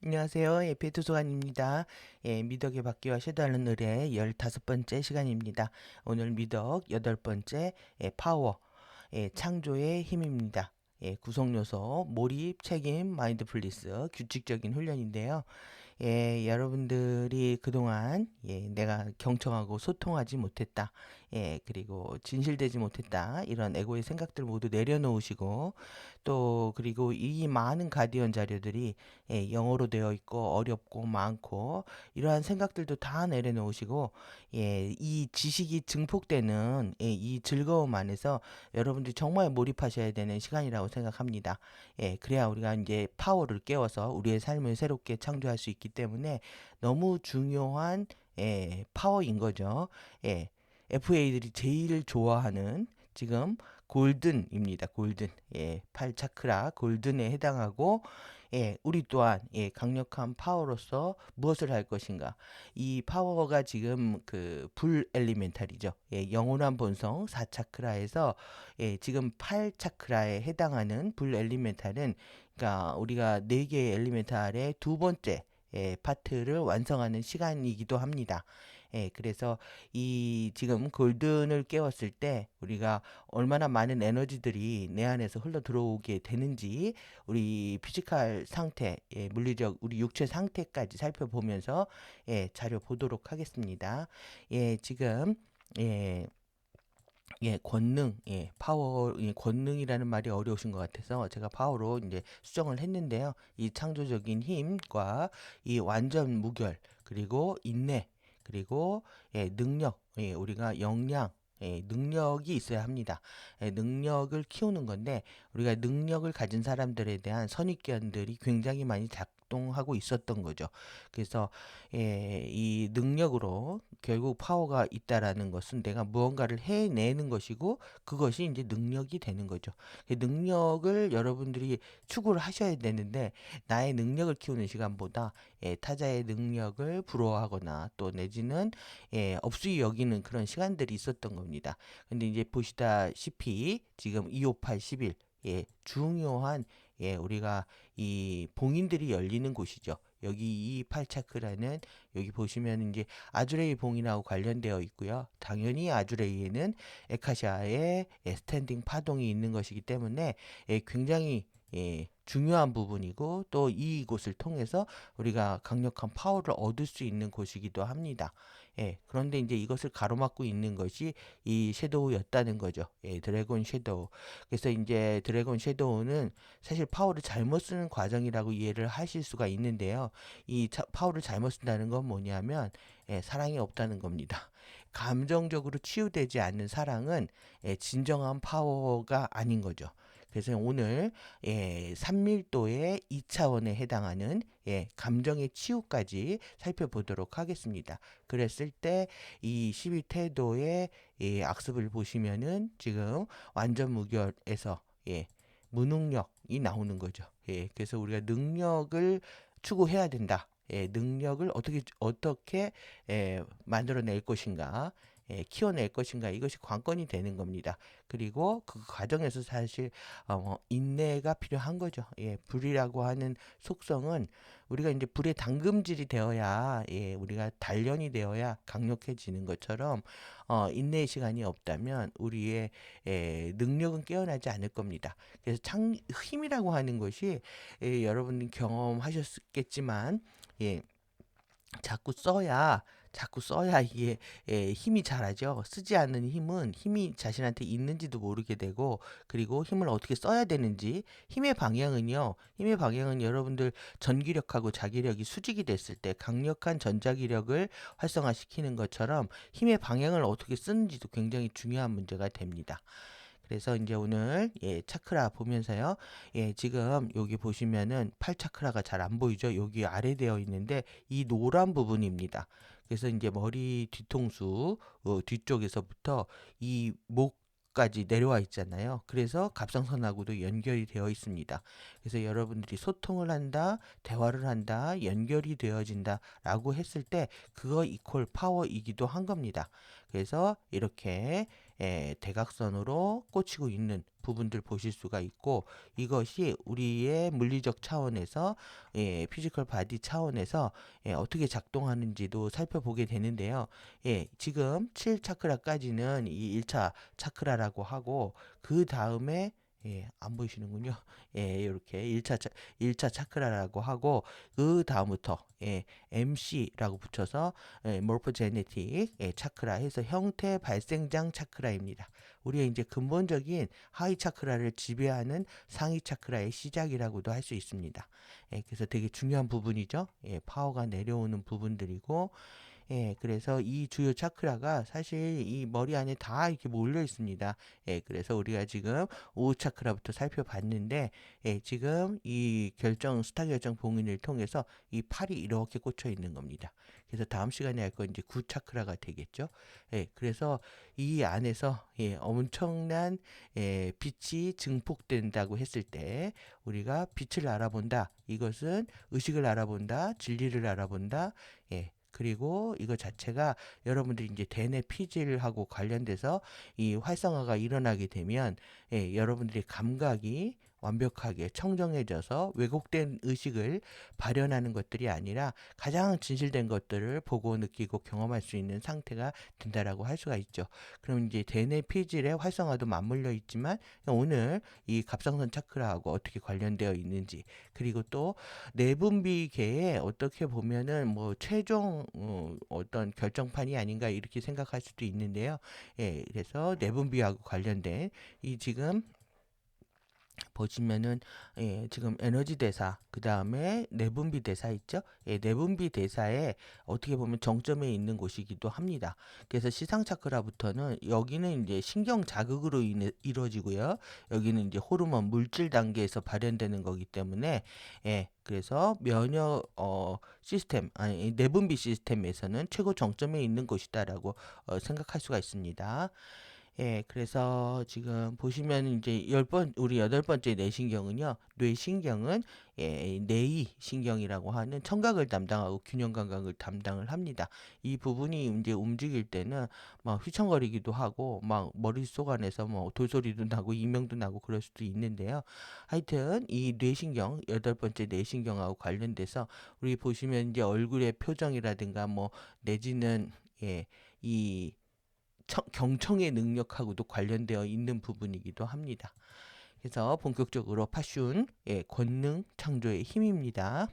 안녕하세요. 에피투소관입니다. 미덕의 받기와 섀도우하는 의뢰 15번째 시간입니다. 오늘 미덕 8번째 파워, 창조의 힘입니다. 구성요소, 몰입, 책임, 마인드풀리스, 규칙적인 훈련인데요. 여러분들이 그동안 내가 경청하고 소통하지 못했다. 그리고 진실되지 못했다. 이런 에고의 생각들 모두 내려놓으시고 또 그리고 이 많은 가디언 자료들이 영어로 되어 있고 어렵고 많고 이러한 생각들도 다 내려놓으시고 이 지식이 증폭되는 이 즐거움 안에서 여러분들이 정말 몰입하셔야 되는 시간이라고 생각합니다. 그래야 우리가 이제 파워를 깨워서 우리의 삶을 새롭게 창조할 수 있기 때문에 너무 중요한 파워인 거죠. FA들이 제일 좋아하는 지금 골든입니다. 골든. 8차크라 골든에 해당하고 우리 또한 강력한 파워로서 무엇을 할 것인가? 이 파워가 지금 그 불 엘리멘탈이죠. 영원한 본성 4차크라에서 지금 8차크라에 해당하는 불 엘리멘탈은 그러니까 우리가 4개의 엘리멘탈의 두 번째 파트를 완성하는 시간이기도 합니다. 그래서 이 지금 골든을 깨웠을 때 우리가 얼마나 많은 에너지들이 내 안에서 흘러 들어오게 되는지 우리 피지컬 상태, 물리적 우리 육체 상태까지 살펴보면서 자료 보도록 하겠습니다. 지금 예, 권능, 파워, 권능이라는 말이 어려우신 것 같아서 제가 파워로 이제 수정을 했는데요. 이 창조적인 힘과 이 완전 무결, 그리고 인내, 그리고 능력, 우리가 역량, 능력이 있어야 합니다. 능력을 키우는 건데 우리가 능력을 가진 사람들에 대한 선입견들이 굉장히 많이 작동하고 있었던 거죠. 그래서 이 능력으로 결국 파워가 있다라는 것은 내가 무언가를 해내는 것이고 그것이 이제 능력이 되는 거죠. 그 능력을 여러분들이 추구를 하셔야 되는데 나의 능력을 키우는 시간보다 타자의 능력을 부러워하거나 또 내지는 업수이 여기는 그런 시간들이 있었던 겁니다. 근데 이제 보시다시피 지금 258, 11 중요한 우리가 이 봉인들이 열리는 곳이죠. 여기 이 팔차크라는 여기 보시면 이제 아주레이 봉인하고 관련되어 있고요. 당연히 아주레이에는 에카시아의 스탠딩 파동이 있는 것이기 때문에 굉장히 중요한 부분이고 또 이곳을 통해서 우리가 강력한 파워를 얻을 수 있는 곳이기도 합니다. 그런데 이제 이것을 가로막고 있는 것이 이 섀도우였다는 거죠. 드래곤 섀도우. 그래서 이제 드래곤 섀도우는 사실 파워를 잘못 쓰는 과정이라고 이해를 하실 수가 있는데요. 이 파워를 잘못 쓴다는 건 뭐냐면 사랑이 없다는 겁니다. 감정적으로 치유되지 않는 사랑은 진정한 파워가 아닌 거죠. 그래서 오늘 산밀도의 2차원에 해당하는 감정의 치유까지 살펴보도록 하겠습니다. 그랬을 때 이 12태도의 악습을 보시면은 지금 완전 무결에서 무능력이 나오는 거죠. 그래서 우리가 능력을 추구해야 된다. 능력을 어떻게 만들어낼 것인가, 키워낼 것인가 이것이 관건이 되는 겁니다. 그리고 그 과정에서 사실 인내가 필요한 거죠. 불이라고 하는 속성은 우리가 이제 불의 담금질이 되어야 우리가 단련이 되어야 강력해지는 것처럼 인내의 시간이 없다면 우리의 능력은 깨어나지 않을 겁니다. 그래서 힘이라고 하는 것이 여러분이 경험하셨겠지만 예, 자꾸 써야 이게 힘이 자라죠. 쓰지 않는 힘은 힘이 자신한테 있는지도 모르게 되고 그리고 힘을 어떻게 써야 되는지 힘의 방향은 여러분들 전기력하고 자기력이 수직이 됐을 때 강력한 전자기력을 활성화시키는 것처럼 힘의 방향을 어떻게 쓰는지도 굉장히 중요한 문제가 됩니다. 그래서 이제 오늘 차크라 보면서요. 지금 여기 보시면은 팔 차크라가 잘 안 보이죠? 여기 아래 되어 있는데 이 노란 부분입니다. 그래서 이제 머리 뒤통수 뒤쪽에서부터 이 목까지 내려와 있잖아요. 그래서 갑상선하고도 연결이 되어 있습니다. 그래서 여러분들이 소통을 한다, 대화를 한다, 연결이 되어진다라고 했을 때 그거 이퀄 파워이기도 한 겁니다. 그래서 이렇게 대각선으로 꽂히고 있는 부분들 보실 수가 있고, 이것이 우리의 물리적 차원에서 피지컬 바디 차원에서 어떻게 작동하는지도 살펴보게 되는데요. 지금 7차크라까지는 이 1차 차크라라고 하고, 그 다음에 안 보이시는군요. 이렇게 1차 차크라라고 하고, 그 다음부터 MC라고 붙여서 모르포제네틱 차크라 해서 형태 발생장 차크라입니다. 우리의 이제 근본적인 하위 차크라를 지배하는 상위 차크라의 시작이라고도 할 수 있습니다. 그래서 되게 중요한 부분이죠. 파워가 내려오는 부분들이고, 그래서 이 주요 차크라가 사실 이 머리 안에 다 이렇게 몰려 있습니다. 그래서 우리가 지금 5 차크라부터 살펴봤는데, 지금 이 스타 결정 봉인을 통해서 이 팔이 이렇게 꽂혀 있는 겁니다. 그래서 다음 시간에 할 건 이제 9 차크라가 되겠죠. 그래서 이 안에서 엄청난 빛이 증폭된다고 했을 때, 우리가 빛을 알아본다. 이것은 의식을 알아본다, 진리를 알아본다. 그리고 이거 자체가 여러분들이 이제 대뇌 피질하고 관련돼서 이 활성화가 일어나게 되면 여러분들의 감각이 완벽하게 청정해져서 왜곡된 의식을 발현하는 것들이 아니라 가장 진실된 것들을 보고 느끼고 경험할 수 있는 상태가 된다라고 할 수가 있죠. 그럼 이제 대뇌 피질의 활성화도 맞물려 있지만, 오늘 이 갑상선 차크라하고 어떻게 관련되어 있는지, 그리고 또 내분비계에 어떻게 보면은 뭐 최종 어떤 결정판이 아닌가 이렇게 생각할 수도 있는데요. 그래서 내분비하고 관련된 이 지금 보시면은 지금 에너지 대사, 그 다음에 내분비 대사 있죠? 내분비 대사에 어떻게 보면 정점에 있는 곳이기도 합니다. 그래서 시상 차크라부터는 여기는 이제 신경 자극으로 인해 이루어지고요. 여기는 이제 호르몬 물질 단계에서 발현되는 거기 때문에, 그래서 면역 시스템, 아니 내분비 시스템에서는 최고 정점에 있는 곳이다라고 생각할 수가 있습니다. 그래서 지금 보시면 이제 우리 8번째 뇌신경은요. 뇌신경은 뇌의 신경이라고 하는 청각을 담당하고 균형 감각을 담당을 합니다. 이 부분이 이제 움직일 때는 막 휘청거리기도 하고 막 머릿속 안에서 뭐 돌소리도 나고 이명도 나고 그럴 수도 있는데요. 하여튼 이 뇌신경, 8번째 뇌신경하고 관련돼서 우리 보시면 이제 얼굴의 표정이라든가 뭐 내지는 이 경청의 능력하고도 관련되어 있는 부분이기도 합니다. 그래서 본격적으로 파슌, 권능 창조의 힘입니다.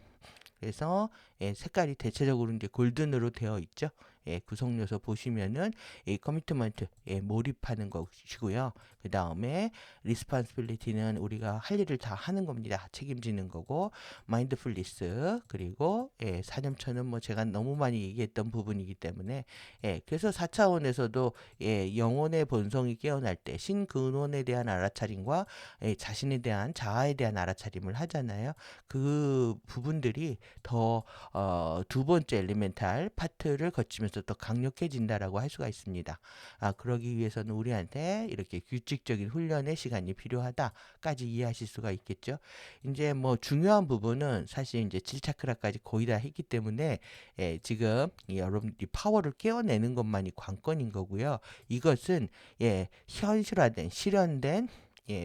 그래서 색깔이 대체적으로 이제 골든으로 되어 있죠. 구성 요소 보시면은 커미트먼트, 몰입하는 것이고요. 그 다음에 리스판시빌리티는 우리가 할 일을 다 하는 겁니다. 책임지는 거고, 마인드풀리스, 그리고 4점천은 뭐 제가 너무 많이 얘기했던 부분이기 때문에, 그래서 4차원에서도 영혼의 본성이 깨어날 때 신근원에 대한 알아차림과 자신에 대한 자아에 대한 알아차림을 하잖아요. 그 부분들이 더 두 번째 엘리멘탈 파트를 거치면서 더 강력해진다라고 할 수가 있습니다. 그러기 위해서는 우리한테 이렇게 규칙적인 훈련의 시간이 필요하다까지 이해하실 수가 있겠죠. 이제 뭐 중요한 부분은 사실 이제 7차크라까지 거의 다 했기 때문에 지금 여러분들이 파워를 깨어내는 것만이 관건인 거고요. 이것은 현실화된 실현된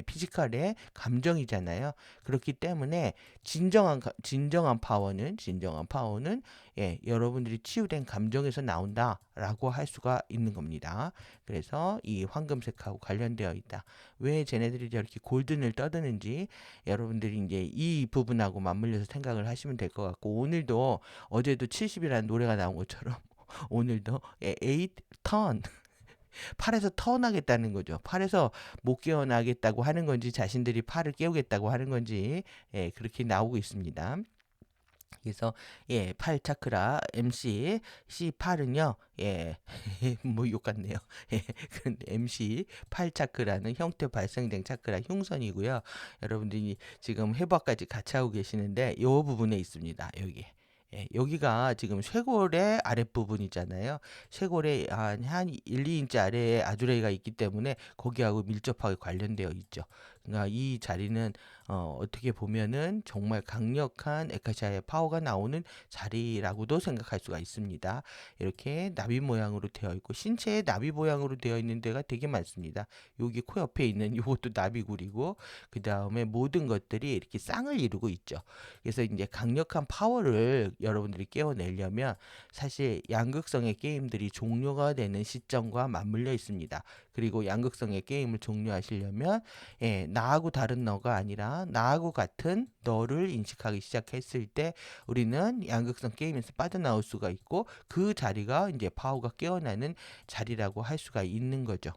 피지컬의 감정이잖아요. 그렇기 때문에 진정한 파워는 여러분들이 치유된 감정에서 나온다라고 할 수가 있는 겁니다. 그래서 이 황금색하고 관련되어 있다. 왜 쟤네들이 저렇게 골든을 떠드는지 여러분들이 이제 이 부분하고 맞물려서 생각을 하시면 될 것 같고, 오늘도 어제도 70이라는 노래가 나온 것처럼 오늘도 8 턴 팔에서 턴하겠다는 거죠. 팔에서 못 깨어나겠다고 하는 건지 자신들이 팔을 깨우겠다고 하는 건지 그렇게 나오고 있습니다. 그래서 8 차크라 MC C8은요. 뭐 욕 같네요. 그런데 MC 8 차크라는 형태 발생된 차크라 흉선이고요. 여러분들이 지금 해부학까지 같이 하고 계시는데 이 부분에 있습니다. 여기가 지금 쇄골의 아랫부분이잖아요. 쇄골의 한 1, 2인치 아래에 아주레이가 있기 때문에 거기하고 밀접하게 관련되어 있죠. 그러니까 이 자리는 어떻게 보면은 정말 강력한 에카시아의 파워가 나오는 자리라고도 생각할 수가 있습니다. 이렇게 나비 모양으로 되어 있고 신체에 나비 모양으로 되어 있는 데가 되게 많습니다. 여기 코 옆에 있는 이것도 나비굴이고 그 다음에 모든 것들이 이렇게 쌍을 이루고 있죠. 그래서 이제 강력한 파워를 여러분들이 깨워내려면 사실 양극성의 게임들이 종료가 되는 시점과 맞물려 있습니다. 그리고 양극성의 게임을 종료하시려면 나하고 다른 너가 아니라 나하고 같은 너를 인식하기 시작했을 때 우리는 양극성 게임에서 빠져나올 수가 있고 그 자리가 이제 파워가 깨어나는 자리라고 할 수가 있는 거죠.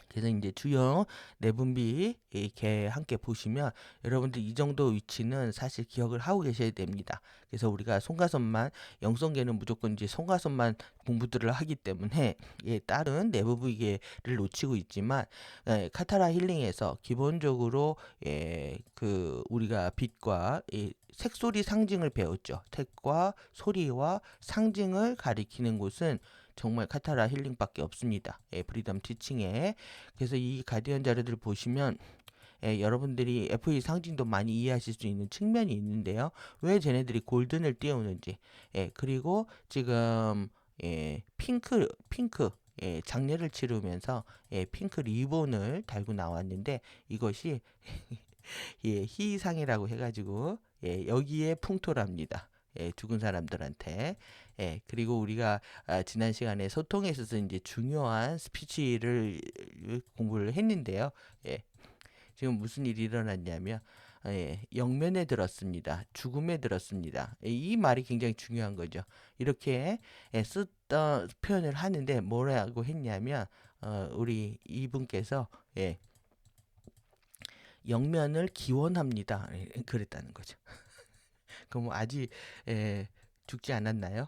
그래서 이제 주요 내분비 이렇게 함께 보시면 여러분들 이 정도 위치는 사실 기억을 하고 계셔야 됩니다. 그래서 우리가 송가선만 영성계는 무조건 이제 송가선만 공부들을 하기 때문에 다른 내부비계를 놓치고 있지만 카타라 힐링에서 기본적으로 그 우리가 빛과 색소리 상징을 배웠죠. 색과 소리와 상징을 가리키는 곳은 정말 카타라 힐링밖에 없습니다. 프리덤 티칭에. 그래서 이 가디언 자료들 보시면 여러분들이 FE 상징도 많이 이해하실 수 있는 측면이 있는데요. 왜 쟤네들이 골든을 띄우는지. 그리고 지금 핑크 장례를 치르면서 핑크 리본을 달고 나왔는데 이것이 희상이라고 해가지고 여기에 풍토랍니다. 죽은 사람들한테. 그리고 우리가 지난 시간에 소통에 있어서 이제 중요한 스피치를 공부를 했는데요. 지금 무슨 일이 일어났냐면 영면에 들었습니다. 죽음에 들었습니다. 이 말이 굉장히 중요한 거죠. 이렇게 썼던 표현을 하는데 뭐라고 했냐면 우리 이분께서 영면을 기원합니다. 그랬다는 거죠. 그럼 아직 죽지 않았나요?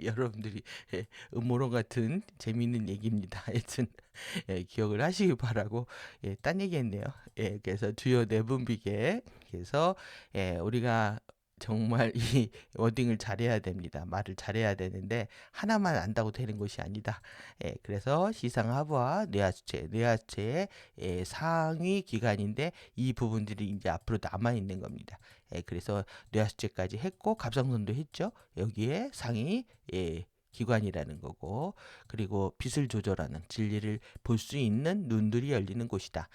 여러분들이 음모론 같은 재미있는 얘기입니다. 하여튼 기억을 하시기 바라고 딴 얘기했네요. 그래서 주요 내분비계 그래서 우리가 정말 이 워딩을 잘해야 됩니다. 말을 잘해야 되는데 하나만 안다고 되는 것이 아니다. 그래서 시상하부와 뇌하수체의 상위 기관인데 이 부분들이 이제 앞으로 남아 있는 겁니다. 그래서 뇌하수체까지 했고 갑상선도 했죠. 여기에 상위 기관이라는 거고 그리고 빛을 조절하는 진리를 볼 수 있는 눈들이 열리는 곳이다.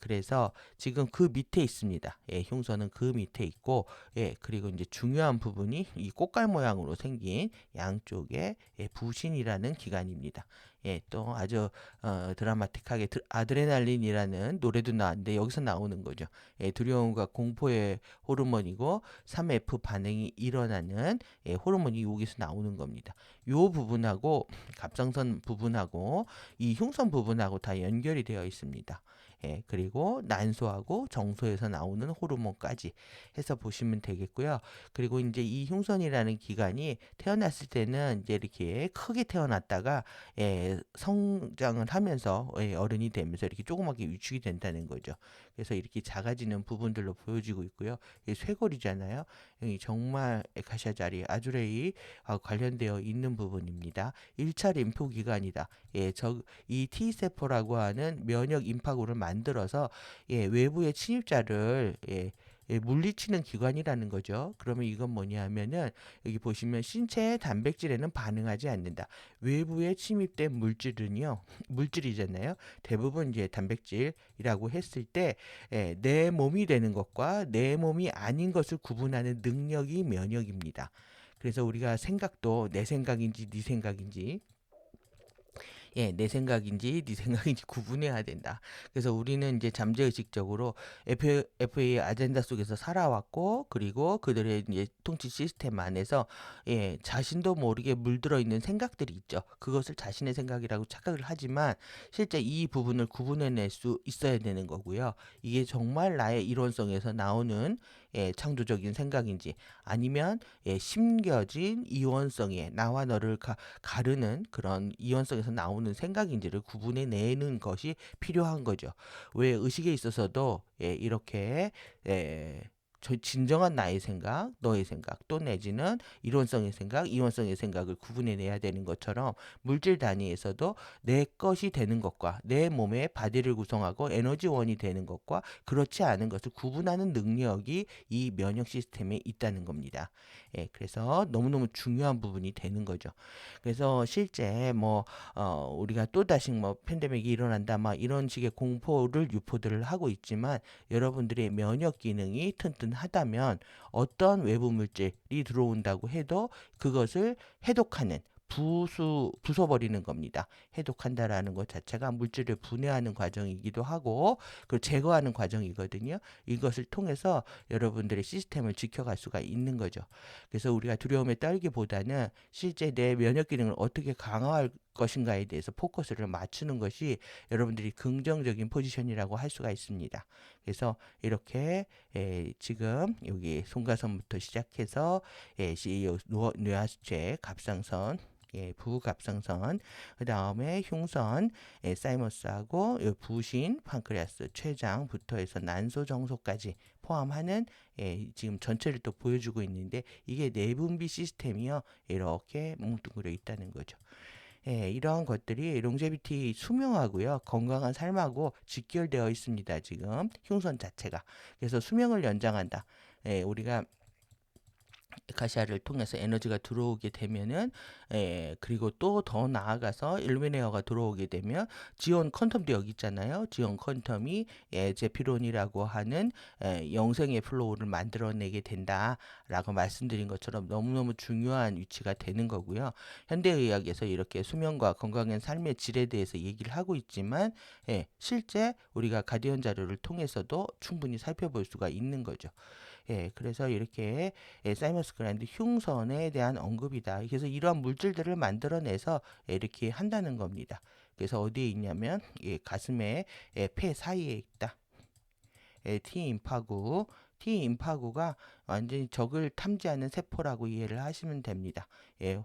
그래서 지금 그 밑에 있습니다. 흉선은 그 밑에 있고 그리고 이제 중요한 부분이 이 꽃갈 모양으로 생긴 양쪽에 부신이라는 기관입니다. 또 아주 드라마틱하게 아드레날린이라는 노래도 나왔는데 여기서 나오는 거죠. 두려움과 공포의 호르몬이고 3F 반응이 일어나는 호르몬이 여기서 나오는 겁니다. 요 부분하고 갑상선 부분하고 이 흉선 부분하고 다 연결이 되어 있습니다. 그리고 난소하고 정소에서 나오는 호르몬까지 해서 보시면 되겠고요. 그리고 이제 이 흉선이라는 기관이 태어났을 때는 이제 이렇게 크게 태어났다가 성장을 하면서 어른이 되면서 이렇게 조그맣게 위축이 된다는 거죠. 그래서 이렇게 작아지는 부분들로 보여지고 있고요. 쇄골이잖아요. 정말 에카시아 자리 아주레이 관련되어 있는 부분입니다. 1차 림프 기관이다. 이 T세포라고 하는 면역 임파구를 만들어서 외부의 침입자를 물리치는 기관이라는 거죠. 그러면 이건 뭐냐 하면은 여기 보시면 신체의 단백질에는 반응하지 않는다. 외부에 침입된 물질은요, 물질이잖아요. 대부분 이제 단백질이라고 했을 때 내 몸이 되는 것과 내 몸이 아닌 것을 구분하는 능력이 면역입니다. 그래서 우리가 생각도 내 생각인지 네 생각인지 내 생각인지 네 생각인지 구분해야 된다. 그래서 우리는 이제 잠재의식적으로 FA 아젠다 속에서 살아왔고 그리고 그들의 이제 통치 시스템 안에서 자신도 모르게 물들어 있는 생각들이 있죠. 그것을 자신의 생각이라고 착각을 하지만 실제 이 부분을 구분해낼 수 있어야 되는 거고요. 이게 정말 나의 이론성에서 나오는 창조적인 생각인지 아니면 심겨진 이원성의 나와 너를 가르는 그런 이원성에서 나오는 생각인지를 구분해내는 것이 필요한 거죠. 왜 의식에 있어서도 이렇게 진정한 나의 생각, 너의 생각, 또 내지는 이론성의 생각, 이원성의 생각을 구분해내야 되는 것처럼 물질 단위에서도 내 것이 되는 것과 내 몸의 바디를 구성하고 에너지원이 되는 것과 그렇지 않은 것을 구분하는 능력이 이 면역 시스템에 있다는 겁니다. 예, 그래서 너무너무 중요한 부분이 되는 거죠. 그래서 실제 우리가 또다시 팬데믹이 일어난다 막 이런 식의 공포를 유포들을 하고 있지만 여러분들의 면역 기능이 튼튼하다면 어떤 외부 물질이 들어온다고 해도 그것을 해독하는 부숴버리는 겁니다. 해독한다라는 것 자체가 물질을 분해하는 과정이기도 하고, 그 제거하는 과정이거든요. 이것을 통해서 여러분들의 시스템을 지켜갈 수가 있는 거죠. 그래서 우리가 두려움에 떨기보다는 실제 내 면역 기능을 어떻게 강화할 것인가에 대해서 포커스를 맞추는 것이 여러분들이 긍정적인 포지션이라고 할 수가 있습니다. 그래서 이렇게 지금 여기 송가선부터 시작해서 CEO 뇌하수체, 갑상선, 부갑상선, 그 다음에 흉선, 사이머스하고 부신, 판크레아스, 췌장부터 해서 난소, 정소까지 포함하는 지금 전체를 또 보여주고 있는데 이게 내분비 시스템이요. 이렇게 뭉뚱그려 있다는 거죠. 이러한 것들이 롱제비티 수명하고요. 건강한 삶하고 직결되어 있습니다. 지금 흉선 자체가. 그래서 수명을 연장한다. 우리가 에카시아를 통해서 에너지가 들어오게 되면은 그리고 또 더 나아가서 일루미네어가 들어오게 되면 지온 퀀텀도 여기 있잖아요. 지온 퀀텀이 제피론이라고 하는 영생의 플로우를 만들어내게 된다라고 말씀드린 것처럼 너무너무 중요한 위치가 되는 거고요. 현대의학에서 이렇게 수면과 건강한 삶의 질에 대해서 얘기를 하고 있지만 실제 우리가 가디언 자료를 통해서도 충분히 살펴볼 수가 있는 거죠. 그래서 이렇게 사이머스 그란드 흉선에 대한 언급이다. 그래서 이러한 물질들을 만들어내서 이렇게 한다는 겁니다. 그래서 어디에 있냐면 가슴에 폐 사이에 있다. T임파구. T임파구가 완전히 적을 탐지하는 세포라고 이해를 하시면 됩니다.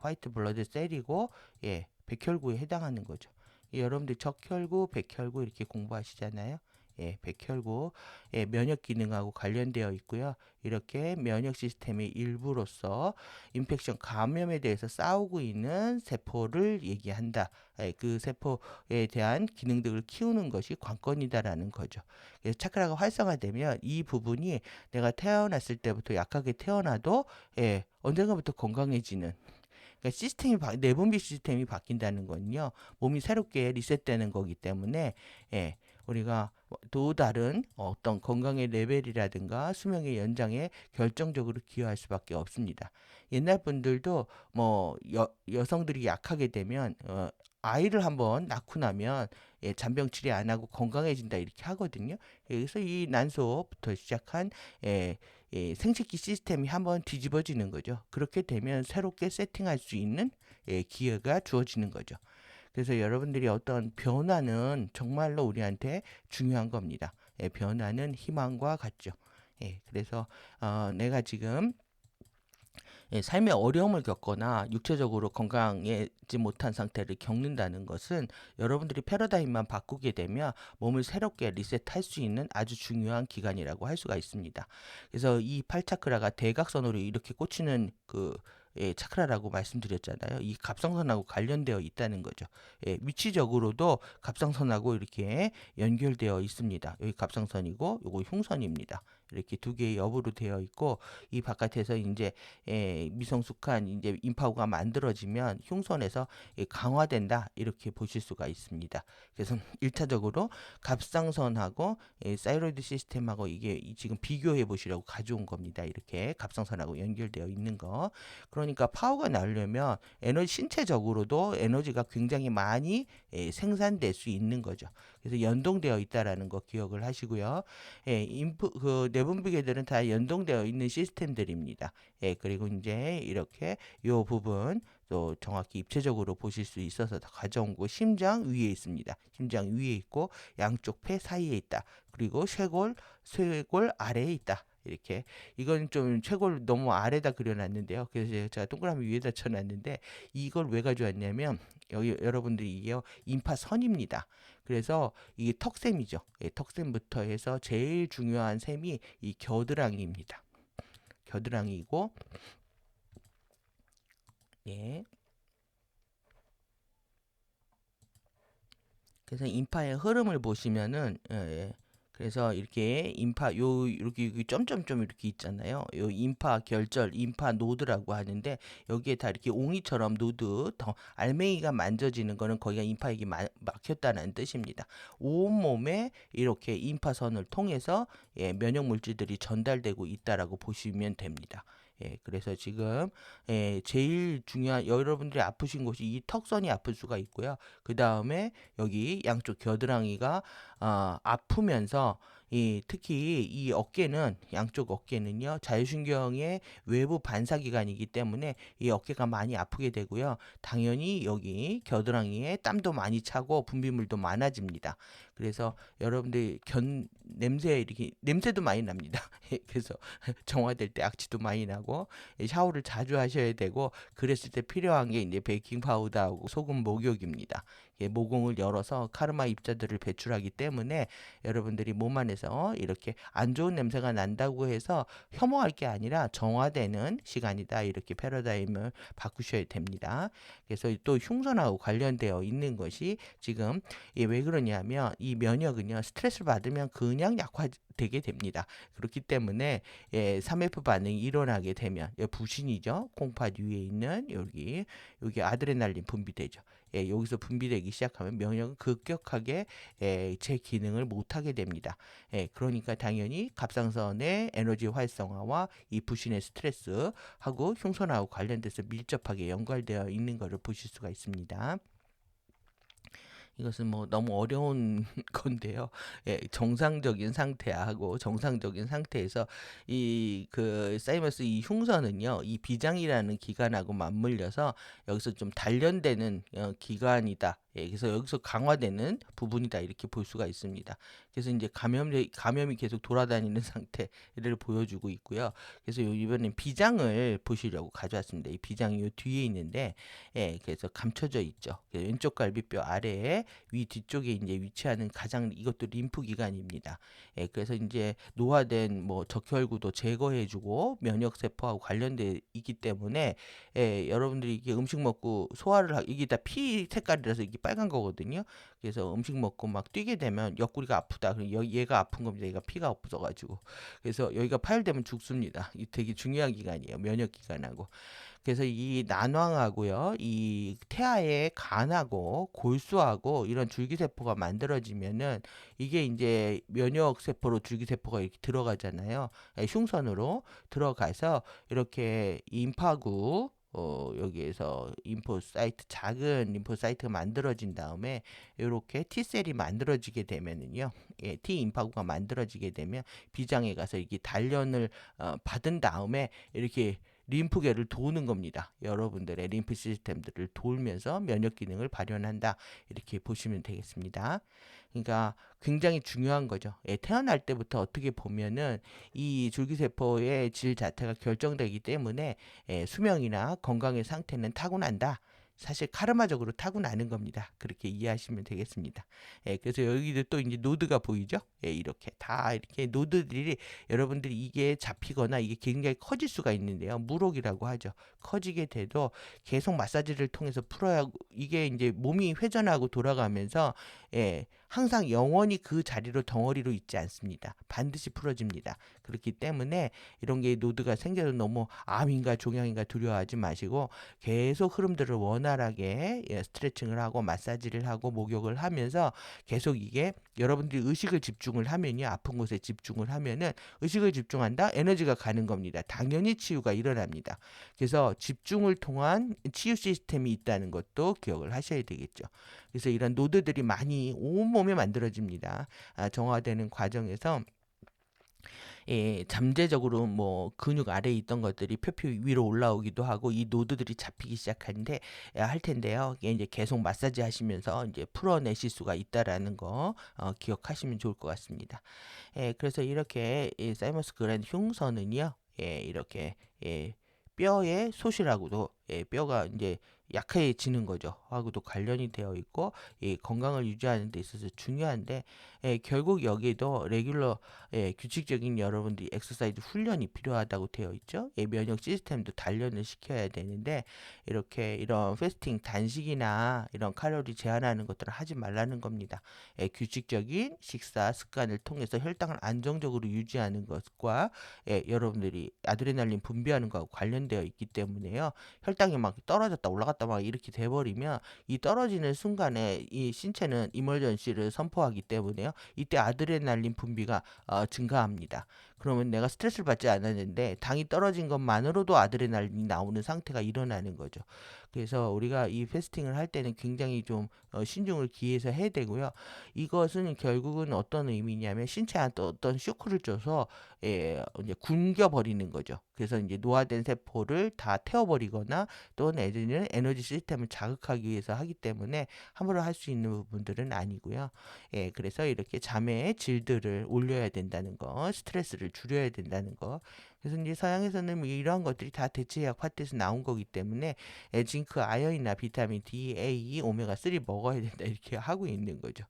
화이트 블러드 셀이고 백혈구에 해당하는 거죠. 여러분들 적혈구, 백혈구 이렇게 공부하시잖아요. 백혈구, 면역 기능하고 관련되어 있고요. 이렇게 면역 시스템의 일부로서 인펙션 감염에 대해서 싸우고 있는 세포를 얘기한다. 그 세포에 대한 기능들을 키우는 것이 관건이다라는 거죠. 그래서 차크라가 활성화되면 이 부분이 내가 태어났을 때부터 약하게 태어나도 언젠가부터 건강해지는 그러니까 내분비 시스템이 바뀐다는 건요. 몸이 새롭게 리셋되는 거기 때문에 우리가 또 다른 어떤 건강의 레벨이라든가 수명의 연장에 결정적으로 기여할 수밖에 없습니다. 옛날 분들도 여성들이 약하게 되면 아이를 한번 낳고 나면 잔병 치레 안 하고 건강해진다 이렇게 하거든요. 그래서 이 난소부터 시작한 생식기 시스템이 한번 뒤집어지는 거죠. 그렇게 되면 새롭게 세팅할 수 있는 기회가 주어지는 거죠. 그래서 여러분들이 어떤 변화는 정말로 우리한테 중요한 겁니다. 변화는 희망과 같죠. 그래서 내가 지금 삶의 어려움을 겪거나 육체적으로 건강하지 못한 상태를 겪는다는 것은 여러분들이 패러다임만 바꾸게 되면 몸을 새롭게 리셋할 수 있는 아주 중요한 기간이라고 할 수가 있습니다. 그래서 이 팔차크라가 대각선으로 이렇게 꽂히는 차크라라고 말씀드렸잖아요. 이 갑상선하고 관련되어 있다는 거죠. 위치적으로도 갑상선하고 이렇게 연결되어 있습니다. 여기 갑상선이고 요거 흉선입니다. 이렇게 두 개의 옆으로 되어 있고 이 바깥에서 이제 미성숙한 이제 임파구가 만들어지면 흉선에서 강화된다 이렇게 보실 수가 있습니다. 그래서 1차적으로 갑상선하고 사이로이드 시스템하고 이게 지금 비교해 보시라고 가져온 겁니다. 이렇게 갑상선하고 연결되어 있는 거. 그러니까 파워가 나려면 신체적으로도 에너지가 굉장히 많이 생산될 수 있는 거죠. 그래서 연동되어 있다라는 거 기억을 하시고요. 내분비계들은 다 연동되어 있는 시스템들입니다. 그리고 이제 이렇게 요 부분 또 정확히 입체적으로 보실 수 있어서 다 가져온 거 심장 위에 있습니다. 심장 위에 있고 양쪽 폐 사이에 있다. 그리고 쇄골 아래에 있다. 이렇게 이건 좀 쇄골 너무 아래다 그려놨는데요. 그래서 제가 동그라미 위에다 쳐놨는데 이걸 왜 가져왔냐면 여기 여러분들이 이게 임파선입니다. 그래서 이게 턱샘이죠. 턱샘부터 해서 제일 중요한 샘이 이 겨드랑이입니다. 겨드랑이이고, 예. 그래서 인파의 흐름을 보시면은, 예. 그래서 이렇게 인파 이렇게 여기 점점점 이렇게 있잖아요. 요 인파 결절, 인파 노드라고 하는데, 여기에 다 이렇게 옹이처럼 노드, 더 알맹이가 만져지는 거는 거기가 인파액이 막혔다는 뜻입니다. 온몸에 이렇게 인파선을 통해서, 예, 면역 물질들이 전달되고 있다라고 보시면 됩니다. 예, 그래서 지금, 예, 제일 중요한, 여러분들이 아프신 곳이 이 턱선이 아플 수가 있고요. 그 다음에 여기 양쪽 겨드랑이가 아프면서, 특히 이 어깨는, 양쪽 어깨는요, 자율신경의 외부 반사기관이기 때문에 이 어깨가 많이 아프게 되고요. 당연히 여기 겨드랑이에 땀도 많이 차고 분비물도 많아집니다. 그래서 여러분들 냄새, 이렇게 냄새도 많이 납니다. 그래서 정화될 때 악취도 많이 나고, 샤워를 자주 하셔야 되고, 그랬을 때 필요한 게 이제 베이킹 파우더하고 소금 목욕입니다. 모공을 열어서 카르마 입자들을 배출하기 때문에 여러분들이 몸 안에서 이렇게 안 좋은 냄새가 난다고 해서 혐오할 게 아니라 정화되는 시간이다, 이렇게 패러다임을 바꾸셔야 됩니다. 그래서 또 흉선하고 관련되어 있는 것이 지금, 왜 그러냐면 이 면역은요, 스트레스를 받으면 그냥 약화되게 됩니다. 그렇기 때문에, 3F 반응이 일어나게 되면, 부신이죠. 콩팥 위에 있는 여기 아드레날린 분비되죠. 여기서 분비되기 시작하면 면역은 급격하게, 제 기능을 못하게 됩니다. 그러니까 당연히 갑상선의 에너지 활성화와 이 부신의 스트레스하고 흉선하고 관련돼서 밀접하게 연관되어 있는 것을 보실 수가 있습니다. 이것은 뭐 너무 어려운 건데요. 예, 정상적인 상태하고 정상적인 상태에서 이 그 사이머스 이 흉선은요, 이 비장이라는 기관하고 맞물려서 여기서 좀 단련되는 기관이다. 예, 그래서 여기서 강화되는 부분이다, 이렇게 볼 수가 있습니다. 그래서 이제 감염이 계속 돌아다니는 상태를 보여주고 있고요. 그래서 이번엔 비장을 보시려고 가져왔습니다. 이 비장이 요 뒤에 있는데, 예, 그래서 감춰져 있죠. 왼쪽 갈비뼈 아래에 위 뒤쪽에 이제 위치하는 가장, 이것도 림프 기관입니다. 예, 그래서 이제 노화된 뭐 적혈구도 제거해주고 면역 세포하고 관련돼 있기 때문에, 여러분들이 이게 음식 먹고 이게 다 피 색깔이라서 이게 빨간 거거든요. 그래서 음식 먹고 막 뛰게 되면 옆구리가 아프다. 그럼 얘가 아픈 겁니다. 얘가 피가 없어가지고. 그래서 여기가 파열되면 죽습니다. 이 되게 중요한 기관이에요. 면역 기관하고. 그래서 이 난황하고요, 이 태아의 간하고 골수하고 이런 줄기세포가 만들어지면은 이게 이제 면역세포로 줄기세포가 이렇게 들어가잖아요. 흉선으로 들어가서 이렇게 임파구, 여기에서 림포사이트, 작은 림포사이트가 만들어진 다음에 이렇게 T셀이 만들어지게 되면은요, T 임파구가 만들어지게 되면 비장에 가서 이게 단련을 받은 다음에 이렇게 림프계를 도는 겁니다. 여러분들의 림프 시스템들을 돌면서 면역 기능을 발현한다, 이렇게 보시면 되겠습니다. 그러니까 굉장히 중요한 거죠. 태어날 때부터 어떻게 보면은 이 줄기세포의 질 자체가 결정되기 때문에, 수명이나 건강의 상태는 타고난다. 사실 카르마적으로 타고나는 겁니다. 그렇게 이해하시면 되겠습니다. 그래서 여기도 또 이제 노드가 보이죠? 이렇게 다 이렇게 노드들이, 여러분들이 이게 잡히거나 이게 굉장히 커질 수가 있는데요. 물혹이라고 하죠. 커지게 돼도 계속 마사지를 통해서 풀어야, 이게 이제 몸이 회전하고 돌아가면서, 항상 영원히 그 자리로 덩어리로 있지 않습니다. 반드시 풀어집니다. 그렇기 때문에 이런 게 노드가 생겨도 너무 암인가 종양인가 두려워하지 마시고, 계속 흐름들을 원활하게, 스트레칭을 하고 마사지를 하고 목욕을 하면서 계속, 이게 여러분들이 의식을 집중을 하면요, 아픈 곳에 집중을 하면은, 의식을 집중한다, 에너지가 가는 겁니다. 당연히 치유가 일어납니다. 그래서 집중을 통한 치유 시스템이 있다는 것도 기억을 하셔야 되겠죠. 그래서 이런 노드들이 많이 온몸에 만들어집니다. 정화되는 과정에서, 잠재적으로 뭐 근육 아래에 있던 것들이 표피 위로 올라오기도 하고 이 노드들이 잡히기 시작하는데, 할 텐데요. 이게 이제 계속 마사지 하시면서 이제 풀어내실 수가 있다라는 거, 기억하시면 좋을 것 같습니다. 그래서 이렇게 이 사이머스 그랜드 흉선은요, 이렇게, 뼈의 소실하고도, 뼈가 이제 약해지는 거죠. 하고도 관련이 되어 있고 이 건강을 유지하는 데 있어서 중요한데 결국 여기에도 레귤러 규칙적인 여러분들이 엑서사이즈 훈련이 필요하다고 되어 있죠. 면역 시스템도 단련을 시켜야 되는데 이렇게 이런 패스팅 단식이나 이런 칼로리 제한하는 것들을 하지 말라는 겁니다. 규칙적인 식사 습관을 통해서 혈당을 안정적으로 유지하는 것과 여러분들이 아드레날린 분비하는 것과 관련되어 있기 때문에요. 혈당이 막 떨어졌다 올라갔다 막 이렇게 돼버리면 이 떨어지는 순간에 이 신체는 이멀전시를 선포하기 때문에요. 이때 아드레날린 분비가 증가합니다. 그러면 내가 스트레스를 받지 않았는데 당이 떨어진 것만으로도 아드레날린이 나오는 상태가 일어나는 거죠. 그래서 우리가 이 패스팅을 할 때는 굉장히 좀 신중을 기해서 해야 되고요. 이것은 결국은 어떤 의미냐면 신체한테 어떤 쇼크를 줘서 이제 굶겨 버리는 거죠. 그래서 이제 노화된 세포를 다 태워버리거나 또는 애들은 에너지 시스템을 자극하기 위해서 하기 때문에 함부로 할 수 있는 부분들은 아니고요. 그래서 이렇게 잠의 질들을 올려야 된다는 거, 스트레스를 줄여야 된다는 거. 그래서 이제 서양에서는 이러한 것들이 다 대체약 파트에서 나온 거기 때문에 징크, 아연이나 비타민 D, A, 오메가3 먹어야 된다 이렇게 하고 있는 거죠.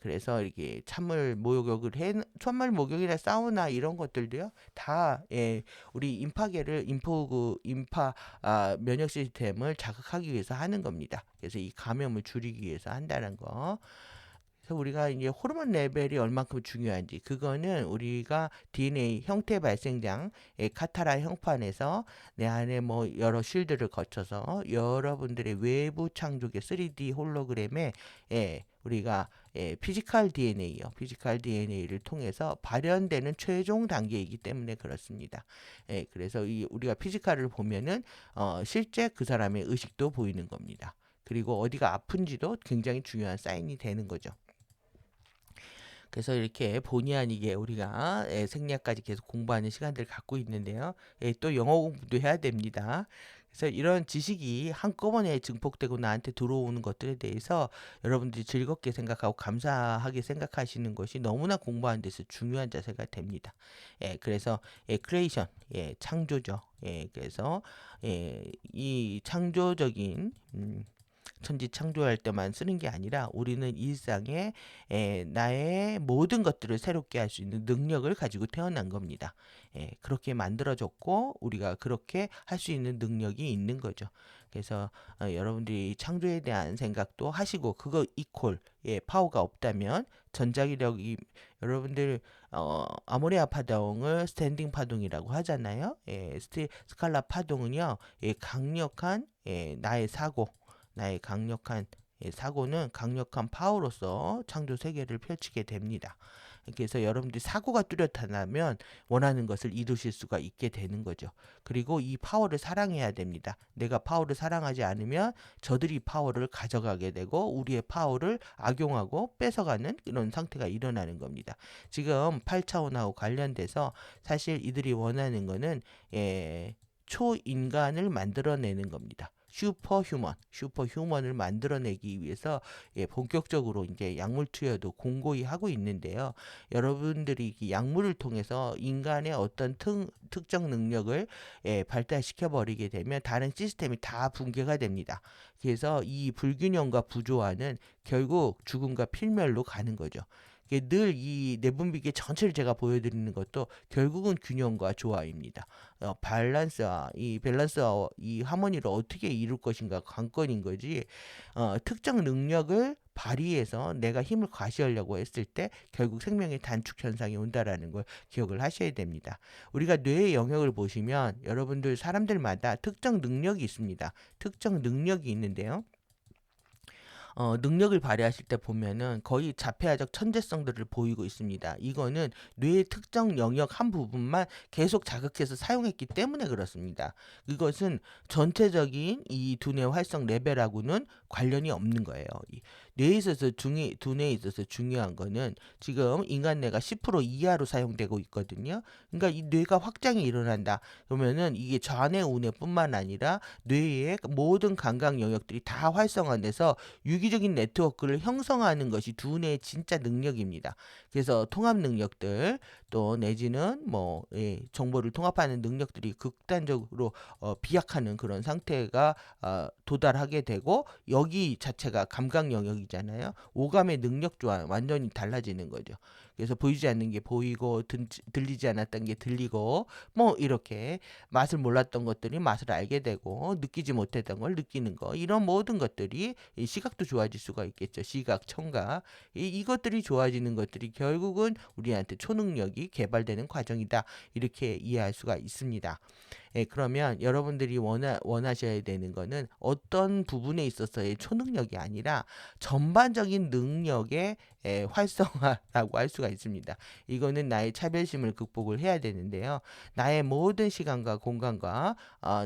그래서 이렇게 찬물 목욕이나 사우나 이런 것들도요, 다, 우리 면역 시스템을 자극하기 위해서 하는 겁니다. 그래서 이 감염을 줄이기 위해서 한다는 거. 그래서 우리가 이제 호르몬 레벨이 얼만큼 중요한지, 그거는 우리가 DNA 형태 발생장, 카타라 형판에서 내 안에 뭐 여러 쉴드를 거쳐서 여러분들의 외부 창조계 3D 홀로그램에 우리가 피지컬 DNA요. 피지컬 DNA를 통해서 발현되는 최종 단계이기 때문에 그렇습니다. 그래서 우리가 피지컬을 보면은 실제 그 사람의 의식도 보이는 겁니다. 그리고 어디가 아픈지도 굉장히 중요한 사인이 되는 거죠. 그래서 이렇게 본의 아니게 우리가 생리학까지 계속 공부하는 시간들을 갖고 있는데요. 또 영어 공부도 해야 됩니다. 그래서 이런 지식이 한꺼번에 증폭되고 나한테 들어오는 것들에 대해서 여러분들이 즐겁게 생각하고 감사하게 생각하시는 것이 너무나 공부하는 데서 중요한 자세가 됩니다. 그래서 크리에이션, 창조죠. 그래서 이 창조적인 천지 창조할 때만 쓰는 게 아니라 우리는 일상에 나의 모든 것들을 새롭게 할 수 있는 능력을 가지고 태어난 겁니다. 그렇게 만들어졌고 우리가 그렇게 할 수 있는 능력이 있는 거죠. 그래서 여러분들이 창조에 대한 생각도 하시고 그거 이퀄 파워가 없다면 전자기력이 여러분들 아모레아 파동을 스탠딩 파동이라고 하잖아요. 스칼라 파동은요, 강력한 나의 강력한 사고는 강력한 파워로서 창조 세계를 펼치게 됩니다. 그래서 여러분들이 사고가 뚜렷하다면 원하는 것을 이루실 수가 있게 되는 거죠. 그리고 이 파워를 사랑해야 됩니다. 내가 파워를 사랑하지 않으면 저들이 파워를 가져가게 되고 우리의 파워를 악용하고 뺏어가는 그런 상태가 일어나는 겁니다. 지금 8차원하고 관련돼서 사실 이들이 원하는 거는 초인간을 만들어내는 겁니다. 슈퍼휴먼을 만들어내기 위해서 본격적으로 이제 약물 투여도 공고히 하고 있는데요. 여러분들이 이 약물을 통해서 인간의 어떤 특정 능력을 발달시켜 버리게 되면 다른 시스템이 다 붕괴가 됩니다. 그래서 이 불균형과 부조화는 결국 죽음과 필멸로 가는 거죠. 늘 이 내분비계 전체를 제가 보여드리는 것도 결국은 균형과 조화입니다. 밸런스와 이 하모니를 어떻게 이룰 것인가 관건인 거지. 특정 능력을 발휘해서 내가 힘을 과시하려고 했을 때 결국 생명의 단축 현상이 온다라는 걸 기억을 하셔야 됩니다. 우리가 뇌의 영역을 보시면 여러분들 사람들마다 특정 능력이 있습니다. 특정 능력이 있는데요. 능력을 발휘하실 때 보면은 거의 자폐아적 천재성들을 보이고 있습니다. 이거는 뇌의 특정 영역 한 부분만 계속 자극해서 사용했기 때문에 그렇습니다. 이것은 전체적인 이 두뇌 활성 레벨하고는 관련이 없는 거예요. 두뇌에 있어서 중요한 거는 지금 인간 뇌가 10% 이하로 사용되고 있거든요. 그러니까 이 뇌가 확장이 일어난다. 그러면은 이게 좌뇌 우뇌뿐만 아니라 뇌의 모든 감각 영역들이 다 활성화돼서 유기적인 네트워크를 형성하는 것이 두뇌의 진짜 능력입니다. 그래서 통합 능력들 또 내지는 정보를 통합하는 능력들이 극단적으로 비약하는 그런 상태가 도달하게 되고 여기 자체가 감각 영역이잖아요. 오감의 능력 조화 완전히 달라지는 거죠. 그래서 보이지 않는 게 보이고 들리지 않았던 게 들리고 이렇게 맛을 몰랐던 것들이 맛을 알게 되고 느끼지 못했던 걸 느끼는 거 이런 모든 것들이 이 시각도 좋아질 수가 있겠죠. 시각, 청각 이것들이 좋아지는 것들이 결국은 우리한테 초능력이 개발되는 과정이다. 이렇게 이해할 수가 있습니다. 예, 그러면 여러분들이 원하셔야 되는 거는 어떤 부분에 있어서의 초능력이 아니라 전반적인 능력의 활성화라고 할 수가 있습니다. 이거는 나의 차별심을 극복을 해야 되는데요. 나의 모든 시간과 공간과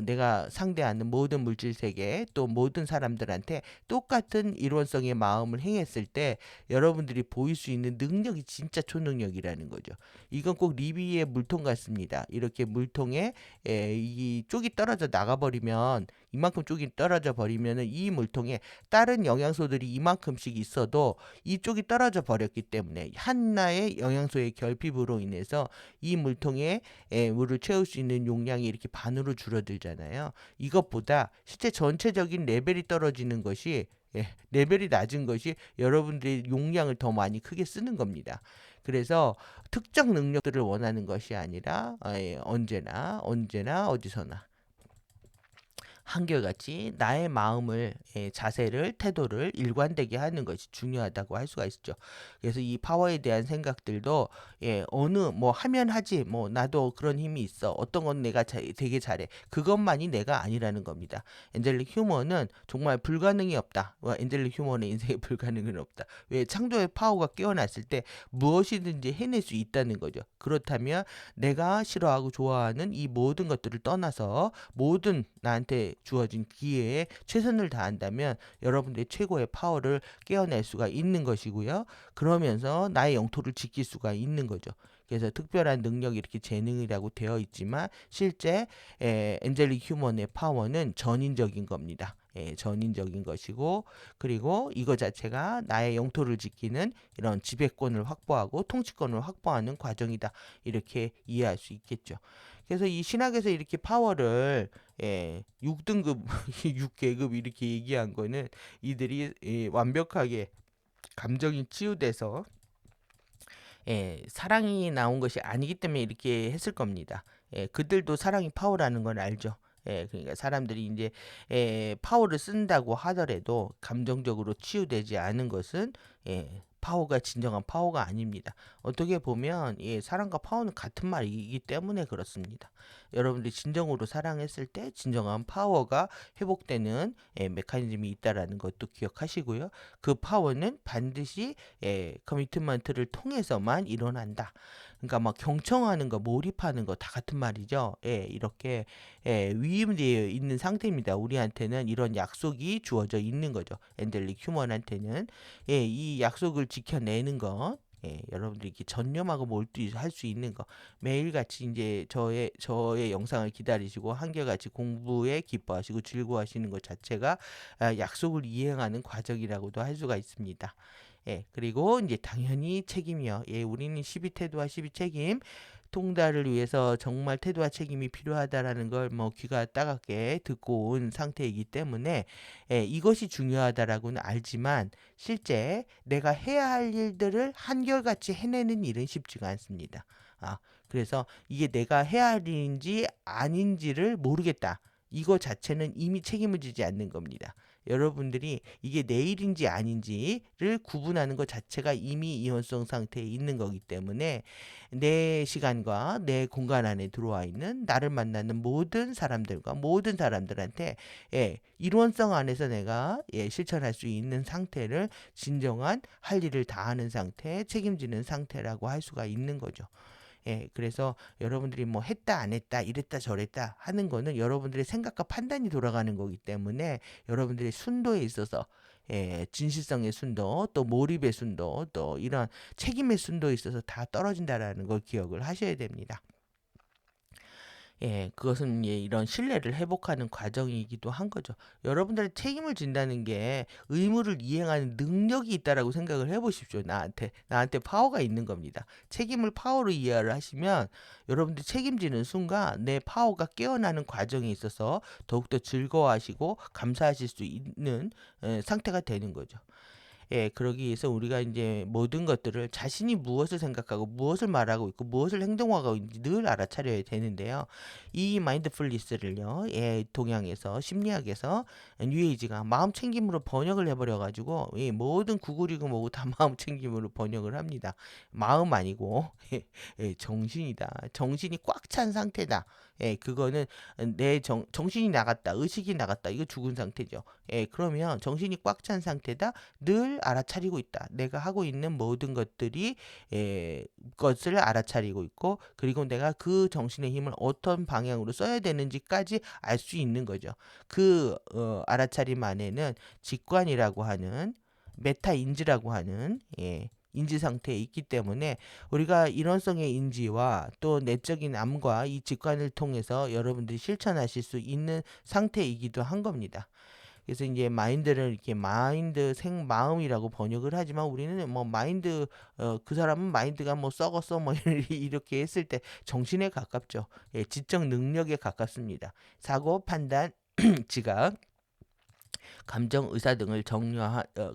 내가 상대하는 모든 물질 세계 또 모든 사람들한테 똑같은 일원성의 마음을 행했을 때 여러분들이 보일 수 있는 능력이 진짜 초능력이라는 거죠. 이건 꼭 리비의 물통 같습니다. 이렇게 물통에 이 쪽이 떨어져 나가버리면 이만큼 쪽이 떨어져 버리면은 이 물통에 다른 영양소들이 이만큼씩 있어도 이쪽이 떨어져 버렸기 때문에 하나의 영양소의 결핍으로 인해서 이 물통에 물을 채울 수 있는 용량이 이렇게 반으로 줄어들잖아요. 이것보다 실제 전체적인 레벨이 떨어지는 것이 레벨이 낮은 것이 여러분들의 용량을 더 많이 크게 쓰는 겁니다. 그래서 특정 능력들을 원하는 것이 아니라 언제나 어디서나 한결같이 나의 마음을 자세를 태도를 일관되게 하는 것이 중요하다고 할 수가 있죠. 그래서 이 파워에 대한 생각들도 어느 하면 하지 나도 그런 힘이 있어 어떤 건 내가 되게 잘해 그것만이 내가 아니라는 겁니다. 엔젤릭 휴머는 정말 불가능이 없다. 엔젤릭 휴머의 인생에 불가능은 없다. 왜 창조의 파워가 깨어났을 때 무엇이든지 해낼 수 있다는 거죠. 그렇다면 내가 싫어하고 좋아하는 이 모든 것들을 떠나서 모든 나한테 주어진 기회에 최선을 다한다면 여러분들의 최고의 파워를 깨어낼 수가 있는 것이고요. 그러면서 나의 영토를 지킬 수가 있는 거죠. 그래서 특별한 능력이 이렇게 재능이라고 되어 있지만 실제 엔젤릭 휴먼의 파워는 전인적인 겁니다. 전인적인 것이고 그리고 이거 자체가 나의 영토를 지키는 이런 지배권을 확보하고 통치권을 확보하는 과정이다. 이렇게 이해할 수 있겠죠. 그래서 이 신학에서 이렇게 파워를 6등급, 6계급 이렇게 얘기한 거는 이들이 완벽하게 감정이 치유돼서 사랑이 나온 것이 아니기 때문에 이렇게 했을 겁니다. 그들도 사랑이 파워라는 걸 알죠. 그러니까 사람들이 이제 파워를 쓴다고 하더라도 감정적으로 치유되지 않은 것은 파워가 진정한 파워가 아닙니다. 어떻게 보면 사랑과 파워는 같은 말이기 때문에 그렇습니다. 여러분들이 진정으로 사랑했을 때 진정한 파워가 회복되는 메커니즘이 있다라는 것도 기억하시고요. 그 파워는 반드시 커미트먼트를 통해서만 일어난다. 그러니까 막 경청하는 거, 몰입하는 거 다 같은 말이죠. 이렇게 위임되어 있는 상태입니다. 우리한테는 이런 약속이 주어져 있는 거죠. 엔젤릭 휴먼한테는 이 약속을 지켜내는 것. 여러분들이 이렇게 전념하고 몰두할 수 있는 거 매일같이 이제 저의 영상을 기다리시고 한결같이 공부에 기뻐하시고 즐거워하시는 것 자체가 약속을 이행하는 과정이라고도 할 수가 있습니다. 그리고 이제 당연히 책임이요. 우리는 12태도와 12책임 통달을 위해서 정말 태도와 책임이 필요하다라는 걸 귀가 따갑게 듣고 온 상태이기 때문에 이것이 중요하다라고는 알지만 실제 내가 해야 할 일들을 한결같이 해내는 일은 쉽지가 않습니다. 그래서 이게 내가 해야 할 일인지 아닌지를 모르겠다. 이거 자체는 이미 책임을 지지 않는 겁니다. 여러분들이 이게 내 일인지 아닌지를 구분하는 것 자체가 이미 이혼성 상태에 있는 거기 때문에 내 시간과 내 공간 안에 들어와 있는 나를 만나는 모든 사람들과 모든 사람들한테 일원성 안에서 내가 실천할 수 있는 상태를 진정한 할 일을 다하는 상태, 책임지는 상태라고 할 수가 있는 거죠. 그래서 여러분들이 뭐 했다 안 했다 이랬다 저랬다 하는 거는 여러분들의 생각과 판단이 돌아가는 거기 때문에 여러분들의 순도에 있어서 진실성의 순도, 또 몰입의 순도, 또 이런 책임의 순도에 있어서 다 떨어진다라는 걸 기억을 하셔야 됩니다. 그것은 이런 신뢰를 회복하는 과정이기도 한 거죠. 여러분들의 책임을 진다는 게 의무를 이행하는 능력이 있다라고 생각을 해보십시오. 나한테 파워가 있는 겁니다. 책임을 파워로 이해를 하시면 여러분들이 책임지는 순간 내 파워가 깨어나는 과정에 있어서 더욱더 즐거워하시고 감사하실 수 있는 상태가 되는 거죠. 그러기 위해서 우리가 이제 모든 것들을 자신이 무엇을 생각하고 무엇을 말하고 있고 무엇을 행동하고 있는지 늘 알아차려야 되는데요. 이 마인드풀리스를요, 동양에서 심리학에서 뉴에이지가 마음 챙김으로 번역을 해버려 가지고 모든 구글이고 뭐고 다 마음 챙김으로 번역을 합니다. 마음 아니고 정신이다. 정신이 꽉 찬 상태다. 그거는 내 정신이 나갔다, 의식이 나갔다. 이거 죽은 상태죠. 그러면 정신이 꽉 찬 상태다. 늘 알아차리고 있다. 내가 하고 있는 모든 것들이 것을 알아차리고 있고, 그리고 내가 그 정신의 힘을 어떤 방향으로 써야 되는지까지 알 수 있는 거죠. 그 알아차림 안에는 직관이라고 하는 메타 인지라고 하는 인지 상태에 있기 때문에 우리가 일원성의 인지와 또 내적인 암과 이 직관을 통해서 여러분들이 실천하실 수 있는 상태이기도 한 겁니다. 그래서 이제 마인드를 이렇게 마인드 생마음이라고 번역을 하지만 우리는 뭐 마인드 그 사람은 마인드가 뭐 썩었어 뭐 이렇게 했을 때 정신에 가깝죠. 지적 능력에 가깝습니다. 사고, 판단, 지각, 감정, 의사 등을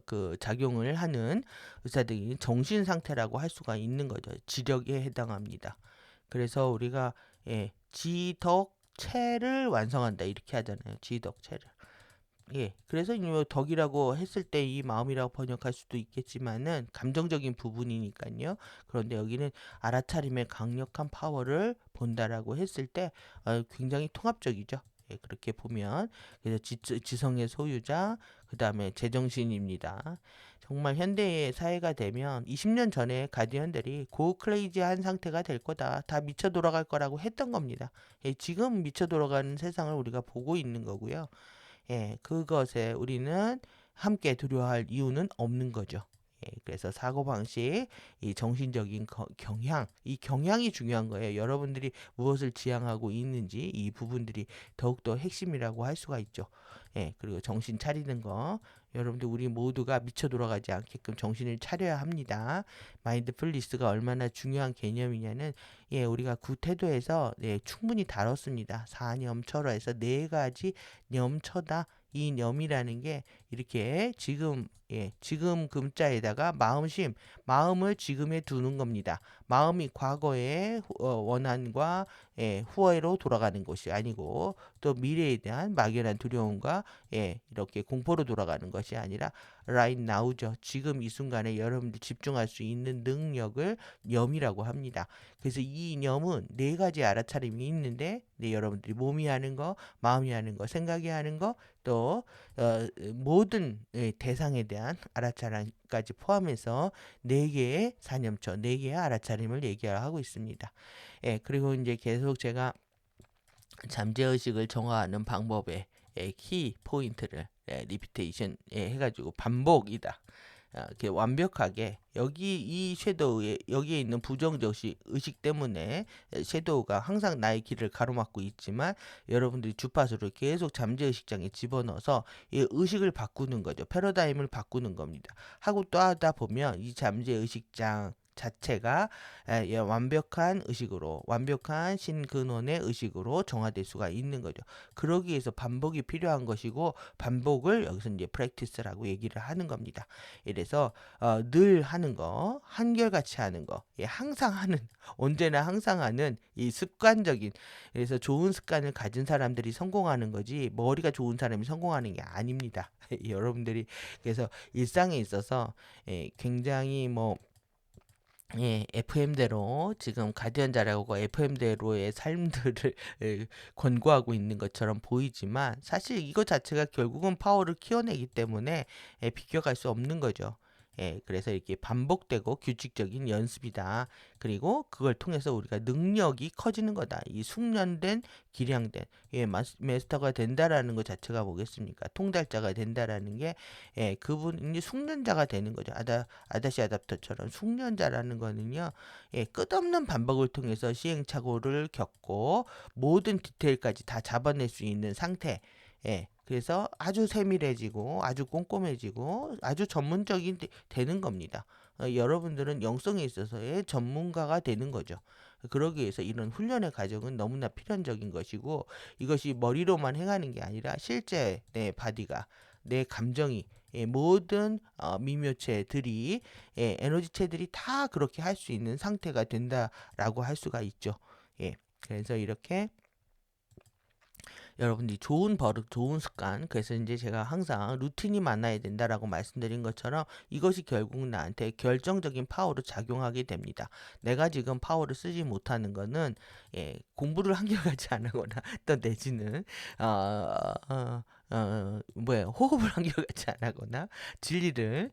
그 작용을 하는 의사 등이 정신 상태라고 할 수가 있는 거죠. 지력에 해당합니다. 그래서 우리가 지덕체를 완성한다 이렇게 하잖아요. 지덕체를. 그래서 이 덕이라고 했을 때 이 마음이라고 번역할 수도 있겠지만은 감정적인 부분이니까요. 그런데 여기는 알아차림의 강력한 파워를 본다라고 했을 때 굉장히 통합적이죠. 그렇게 보면 그래서 지성의 소유자, 그 다음에 제정신입니다. 정말 현대의 사회가 되면 20년 전에 가디언들이 고클레이지한 상태가 될 거다. 다 미쳐 돌아갈 거라고 했던 겁니다. 지금 미쳐 돌아가는 세상을 우리가 보고 있는 거고요. 그것에 우리는 함께 두려워할 이유는 없는 거죠. 그래서 사고방식, 이 정신적인 경향, 이 경향이 중요한 거예요. 여러분들이 무엇을 지향하고 있는지 이 부분들이 더욱더 핵심이라고 할 수가 있죠. 그리고 정신 차리는 거, 여러분들 우리 모두가 미쳐 돌아가지 않게끔 정신을 차려야 합니다. 마인드풀리스가 얼마나 중요한 개념이냐는 우리가 구태도에서 충분히 다뤘습니다. 사념처로해서 네 가지 염처다. 이 염이라는 게 이렇게 지금 금자에다가 마음심, 마음을 지금에 두는 겁니다. 마음이 과거의 원한과 후회로 돌아가는 것이 아니고 또 미래에 대한 막연한 두려움과 이렇게 공포로 돌아가는 것이 아니라 right now죠. 지금 이 순간에 여러분들 집중할 수 있는 능력을 염이라고 합니다. 그래서 이 염은 네 가지 알아차림이 있는데 여러분들이 몸이 하는 거, 마음이 하는 거, 생각이 하는 거, 또 모든 대상에 대한 알아차림까지 포함해서 네 개의 사념처, 네 개의 알아차림을 얘기하고 있습니다. 그리고 이제 계속 제가 잠재의식을 정화하는 방법의 키 포인트를 리피테이션 해가지고 반복이다. 이렇게 완벽하게 여기 이 섀도우에 여기에 있는 부정적 의식 때문에 섀도우가 항상 나의 길을 가로막고 있지만 여러분들이 주파수를 계속 잠재의식장에 집어넣어서 이 의식을 바꾸는 거죠. 패러다임을 바꾸는 겁니다. 하고 또 하다 보면 이 잠재의식장 자체가 완벽한 의식으로 완벽한 신근원의 의식으로 정화될 수가 있는 거죠. 그러기 위해서 반복이 필요한 것이고 반복을 여기서 이제 프랙티스라고 얘기를 하는 겁니다. 이래서 늘 하는 거, 한결같이 하는 거, 항상 하는, 언제나 항상 하는 이 습관적인, 그래서 좋은 습관을 가진 사람들이 성공하는 거지 머리가 좋은 사람이 성공하는 게 아닙니다. 여러분들이 그래서 일상에 있어서 굉장히 뭐 FM대로 지금 가디언 자라고 FM대로의 삶들을 권고하고 있는 것처럼 보이지만 사실 이거 자체가 결국은 파워를 키워내기 때문에 비껴갈 수 없는 거죠. 그래서 이렇게 반복되고 규칙적인 연습이다. 그리고 그걸 통해서 우리가 능력이 커지는 거다. 이 숙련된, 기량된, 마스터가 된다라는 것 자체가 뭐겠습니까? 통달자가 된다라는 게, 그분이 숙련자가 되는 거죠. 아다시 아답터처럼 숙련자라는 거는요, 끝없는 반복을 통해서 시행착오를 겪고 모든 디테일까지 다 잡아낼 수 있는 상태. 그래서 아주 세밀해지고 아주 꼼꼼해지고 아주 전문적인 되는 겁니다. 여러분들은 영성에 있어서의 전문가가 되는 거죠. 그러기 위해서 이런 훈련의 과정은 너무나 필연적인 것이고 이것이 머리로만 행하는 게 아니라 실제 내 바디가 내 감정이 모든 미묘체들이 에너지체들이 다 그렇게 할 수 있는 상태가 된다라고 할 수가 있죠. 그래서 이렇게 여러분들이 좋은 버릇, 좋은 습관, 그래서 이제 제가 항상 루틴이 많아야 된다라고 말씀드린 것처럼 이것이 결국 나한테 결정적인 파워로 작용하게 됩니다. 내가 지금 파워를 쓰지 못하는 거는 공부를 한결같이 안 하거나 또 내지는 호흡을 한결같이 안 하거나 진리를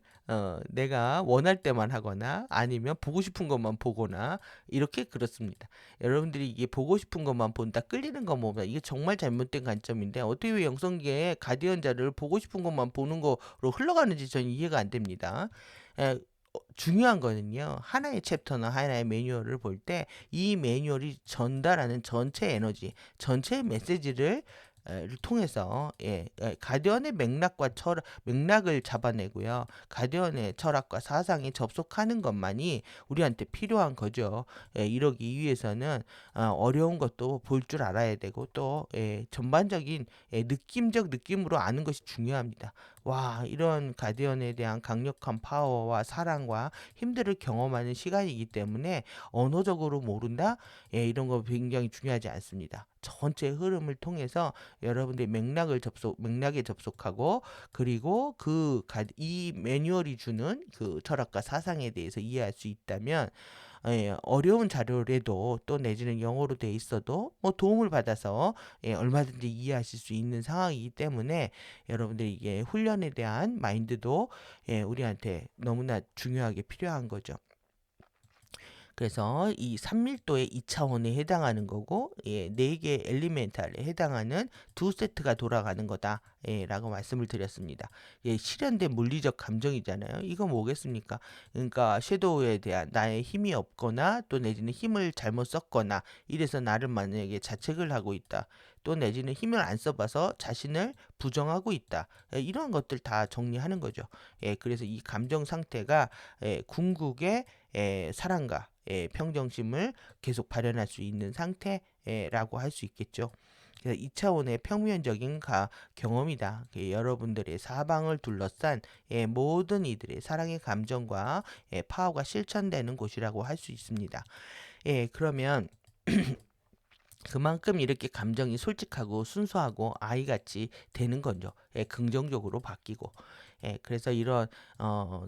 내가 원할 때만 하거나 아니면 보고 싶은 것만 보거나 이렇게 그렇습니다. 여러분들이 이게 보고 싶은 것만 본다, 끌리는 것만 본다. 이게 정말 잘못된 관점인데 어떻게 왜 영성계의 가디언자를 보고 싶은 것만 보는 거로 흘러가는지 저는 이해가 안 됩니다. 에, 중요한 거는요. 하나의 챕터나 하나의 매뉴얼을 볼 때 이 매뉴얼이 전달하는 전체 에너지, 전체 메시지를 통해서 가디언의 맥락을 잡아내고요. 가디언의 철학과 사상에 접속하는 것만이 우리한테 필요한 거죠. 이러기 위해서는 어려운 것도 볼 줄 알아야 되고 또 전반적인 느낌적 느낌으로 아는 것이 중요합니다. 와, 이런 가디언에 대한 강력한 파워와 사랑과 힘들을 경험하는 시간이기 때문에 언어적으로 모른다? 이런 거 굉장히 중요하지 않습니다. 전체 흐름을 통해서 여러분들이 맥락에 접속하고 그리고 이 매뉴얼이 주는 그 철학과 사상에 대해서 이해할 수 있다면 어려운 자료라도 또 내지는 영어로 돼 있어도 뭐 도움을 받아서 얼마든지 이해하실 수 있는 상황이기 때문에 여러분들이 이게 훈련에 대한 마인드도 우리한테 너무나 중요하게 필요한 거죠. 그래서 이 산밀도의 2차원에 해당하는 거고 4개 엘리멘탈에 해당하는 두 세트가 돌아가는 거다 라고 말씀을 드렸습니다. 실현된 물리적 감정이잖아요. 이거 뭐겠습니까? 그러니까 섀도우에 대한 나의 힘이 없거나 또 내지는 힘을 잘못 썼거나 이래서 나를 만약에 자책을 하고 있다. 또 내지는 힘을 안 써봐서 자신을 부정하고 있다. 이런 것들 다 정리하는 거죠. 그래서 이 감정 상태가 궁극의 사랑과 평정심을 계속 발현할 수 있는 상태라고 할 수 있겠죠. 그래서 2차원의 평면적인 경험이다. 여러분들의 사방을 둘러싼 모든 이들의 사랑의 감정과 파워가 실천되는 곳이라고 할 수 있습니다. 그러면 그만큼 이렇게 감정이 솔직하고 순수하고 아이같이 되는 거죠. 긍정적으로 바뀌고. 그래서 이런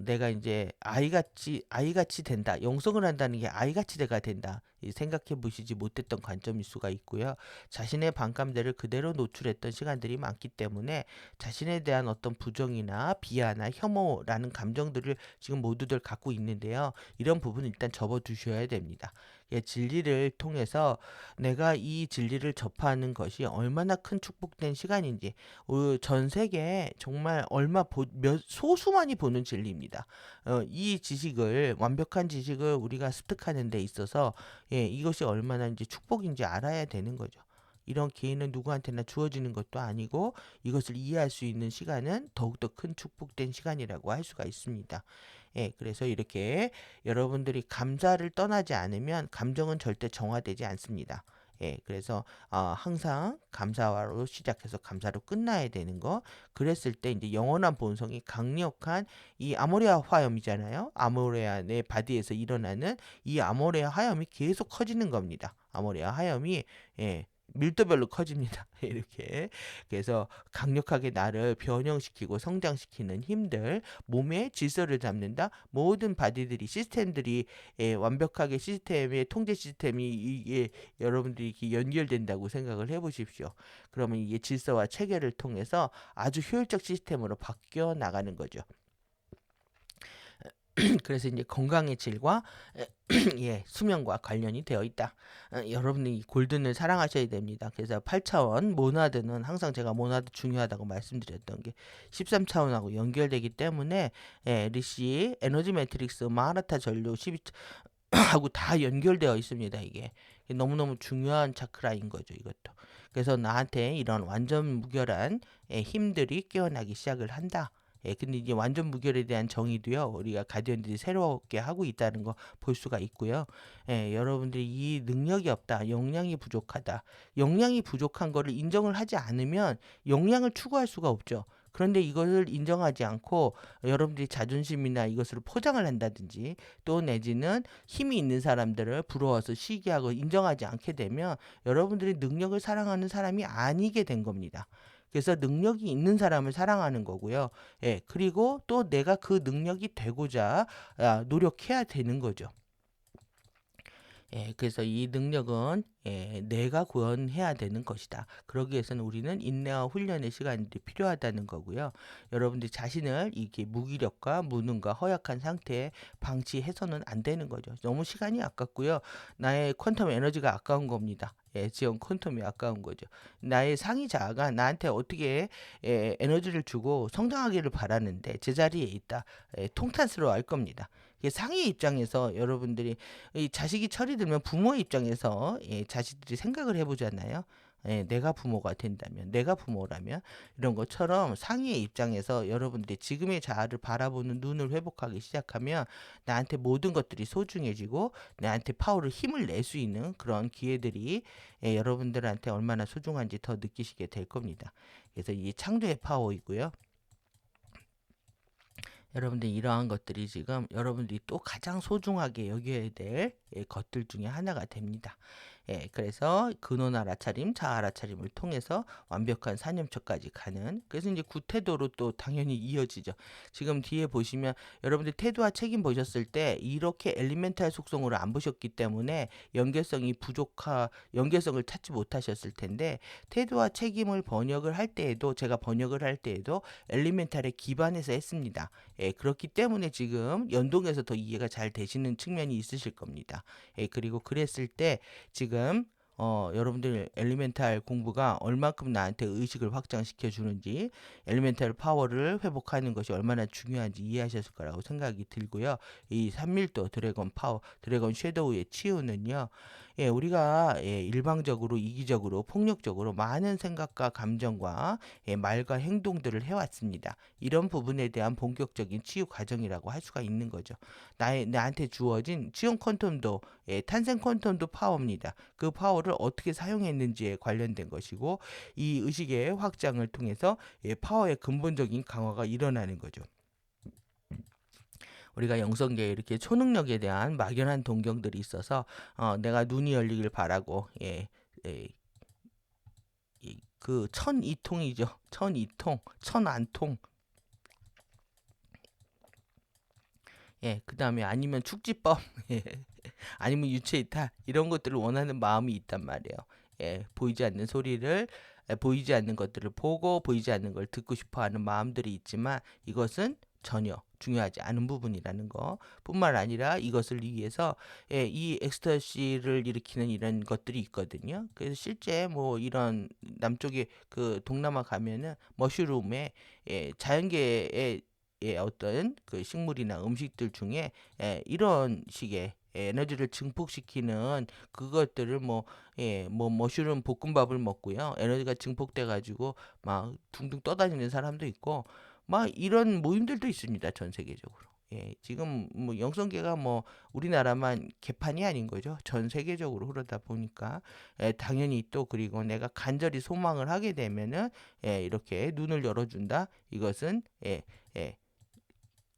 내가 이제 아이같이 된다. 영성을 한다는 게 아이같이 돼가 된다. 생각해 보시지 못했던 관점일 수가 있고요. 자신의 반감대를 그대로 노출했던 시간들이 많기 때문에 자신에 대한 어떤 부정이나 비하나 혐오라는 감정들을 지금 모두들 갖고 있는데요. 이런 부분은 일단 접어두셔야 됩니다. 진리를 통해서 내가 이 진리를 접하는 것이 얼마나 큰 축복된 시간인지 전 세계에 정말 소수만이 보는 진리입니다. 이 지식을 완벽한 지식을 우리가 습득하는 데 있어서 이것이 얼마나 이제 축복인지 알아야 되는 거죠. 이런 기회는 누구한테나 주어지는 것도 아니고 이것을 이해할 수 있는 시간은 더욱더 큰 축복된 시간이라고 할 수가 있습니다. 그래서 이렇게 여러분들이 감사를 떠나지 않으면 감정은 절대 정화되지 않습니다. 그래서 항상 감사로 시작해서 감사로 끝나야 되는 거. 그랬을 때 이제 영원한 본성이 강력한 이 아모레아 화염이잖아요. 아모레아 내 바디에서 일어나는 이 아모레아 화염이 계속 커지는 겁니다. 아모레아 화염이 밀도별로 커집니다. 이렇게. 그래서 강력하게 나를 변형시키고 성장시키는 힘들, 몸의 질서를 잡는다. 모든 바디들이 시스템들이 완벽하게 시스템의 통제 시스템이 이게 여러분들이 이렇게 연결된다고 생각을 해보십시오. 그러면 이게 질서와 체계를 통해서 아주 효율적 시스템으로 바뀌어 나가는 거죠. 그래서 이제 건강의 질과 예, 수면과 관련이 되어 있다. 여러분이 이 골든을 사랑하셔야 됩니다. 그래서 8차원 모나드는 항상 제가 모나드 중요하다고 말씀드렸던 게 13차원하고 연결되기 때문에 예, 리시 에너지 매트릭스 마라타 전류 12하고 다 연결되어 있습니다. 이게 너무너무 중요한 차크라인 거죠, 이것도. 그래서 나한테 이런 완전 무결한 예, 힘들이 깨어나기 시작을 한다. 예, 근데 이제 완전 무결에 대한 정의도요, 우리가 가디언들이 새롭게 하고 있다는 거 볼 수가 있고요. 예, 여러분들이 이 능력이 없다, 역량이 부족하다, 역량이 부족한 거를 인정을 하지 않으면 역량을 추구할 수가 없죠. 그런데 이것을 인정하지 않고 여러분들이 자존심이나 이것을 포장을 한다든지 또 내지는 힘이 있는 사람들을 부러워서 시기하고 인정하지 않게 되면 여러분들이 능력을 사랑하는 사람이 아니게 된 겁니다. 그래서 능력이 있는 사람을 사랑하는 거고요. 예, 그리고 또 내가 그 능력이 되고자 노력해야 되는 거죠. 예, 그래서 이 능력은 예, 내가 구현해야 되는 것이다. 그러기 위해서는 우리는 인내와 훈련의 시간이 필요하다는 거고요. 여러분들이 자신을 이게 무기력과 무능과 허약한 상태에 방치해서는 안 되는 거죠. 너무 시간이 아깝고요. 나의 퀀텀 에너지가 아까운 겁니다. 예, 지금 퀀텀이 아까운 거죠. 나의 상위 자아가 나한테 어떻게 예, 에너지를 주고 성장하기를 바라는데 제자리에 있다. 예, 통탄스러워 할 겁니다. 상의 입장에서 여러분들이 이 자식이 철이 들면 부모의 입장에서 예, 자식들이 생각을 해보잖아요. 예, 내가 부모가 된다면, 내가 부모라면 이런 것처럼 상의의 입장에서 여러분들이 지금의 자아를 바라보는 눈을 회복하기 시작하면 나한테 모든 것들이 소중해지고 나한테 파워를 힘을 낼 수 있는 그런 기회들이 예, 여러분들한테 얼마나 소중한지 더 느끼시게 될 겁니다. 그래서 이 창조의 파워이고요. 여러분들 이러한 것들이 지금 여러분들이 또 가장 소중하게 여겨야 될 예, 것들 중에 하나가 됩니다. 예, 그래서 근원 알아차림, 자아 알아차림을 통해서 완벽한 사념처까지 가는. 그래서 이제 구태도로 또 당연히 이어지죠. 지금 뒤에 보시면 여러분들 태도와 책임 보셨을 때 이렇게 엘리멘탈 속성으로 안 보셨기 때문에 연결성을 찾지 못하셨을 텐데 태도와 책임을 번역을 할 때에도 제가 번역을 할 때에도 엘리멘탈에 기반해서 했습니다. 예, 그렇기 때문에 지금 연동해서 더 이해가 잘 되시는 측면이 있으실 겁니다. 예, 그리고 그랬을 때 지금 여러분들 엘리멘탈 공부가 얼만큼 나한테 의식을 확장시켜 주는지 엘리멘탈 파워를 회복하는 것이 얼마나 중요한지 이해하셨을 거라고 생각이 들고요. 이 산밀도 드래곤 파워, 드래곤 섀도우의 치유는요. 예, 우리가 예, 일방적으로 이기적으로 폭력적으로 많은 생각과 감정과 예, 말과 행동들을 해왔습니다. 이런 부분에 대한 본격적인 치유 과정이라고 할 수가 있는 거죠. 나한테 주어진 지온 퀀텀도 예, 탄생 퀀텀도 파워입니다. 그 파워를 어떻게 사용했는지에 관련된 것이고 이 의식의 확장을 통해서 예, 파워의 근본적인 강화가 일어나는 거죠. 우리가 영성계에 이렇게 초능력에 대한 막연한 동경들이 있어서 내가 눈이 열리길 바라고 예, 예, 그 천이통이죠. 천이통, 천안통. 예, 그 다음에 아니면 축지법, 예, 아니면 유체이탈 이런 것들을 원하는 마음이 있단 말이에요. 예, 보이지 않는 소리를 보이지 않는 것들을 보고 보이지 않는 걸 듣고 싶어하는 마음들이 있지만 이것은 전혀 중요하지 않은 부분이라는 거 뿐만 아니라 이것을 위해서 예, 이 엑스터시를 일으키는 이런 것들이 있거든요. 그래서 실제 뭐 이런 남쪽에 그 동남아 가면은 머쉬룸에 예, 자연계의 예, 어떤 그 식물이나 음식들 중에 예, 이런 식의 에너지를 증폭시키는 그것들을 뭐, 예, 뭐, 머쉬룸 볶음밥을 먹고요. 에너지가 증폭돼 가지고 막 둥둥 떠다니는 사람도 있고, 막 이런 모임들도 있습니다. 전 세계적으로. 예, 지금 뭐 영성계가 뭐 우리나라만 개판이 아닌 거죠. 전 세계적으로 흐르다 보니까 예, 당연히 또 그리고 내가 간절히 소망을 하게 되면은 예, 이렇게 눈을 열어준다. 이것은 예, 예,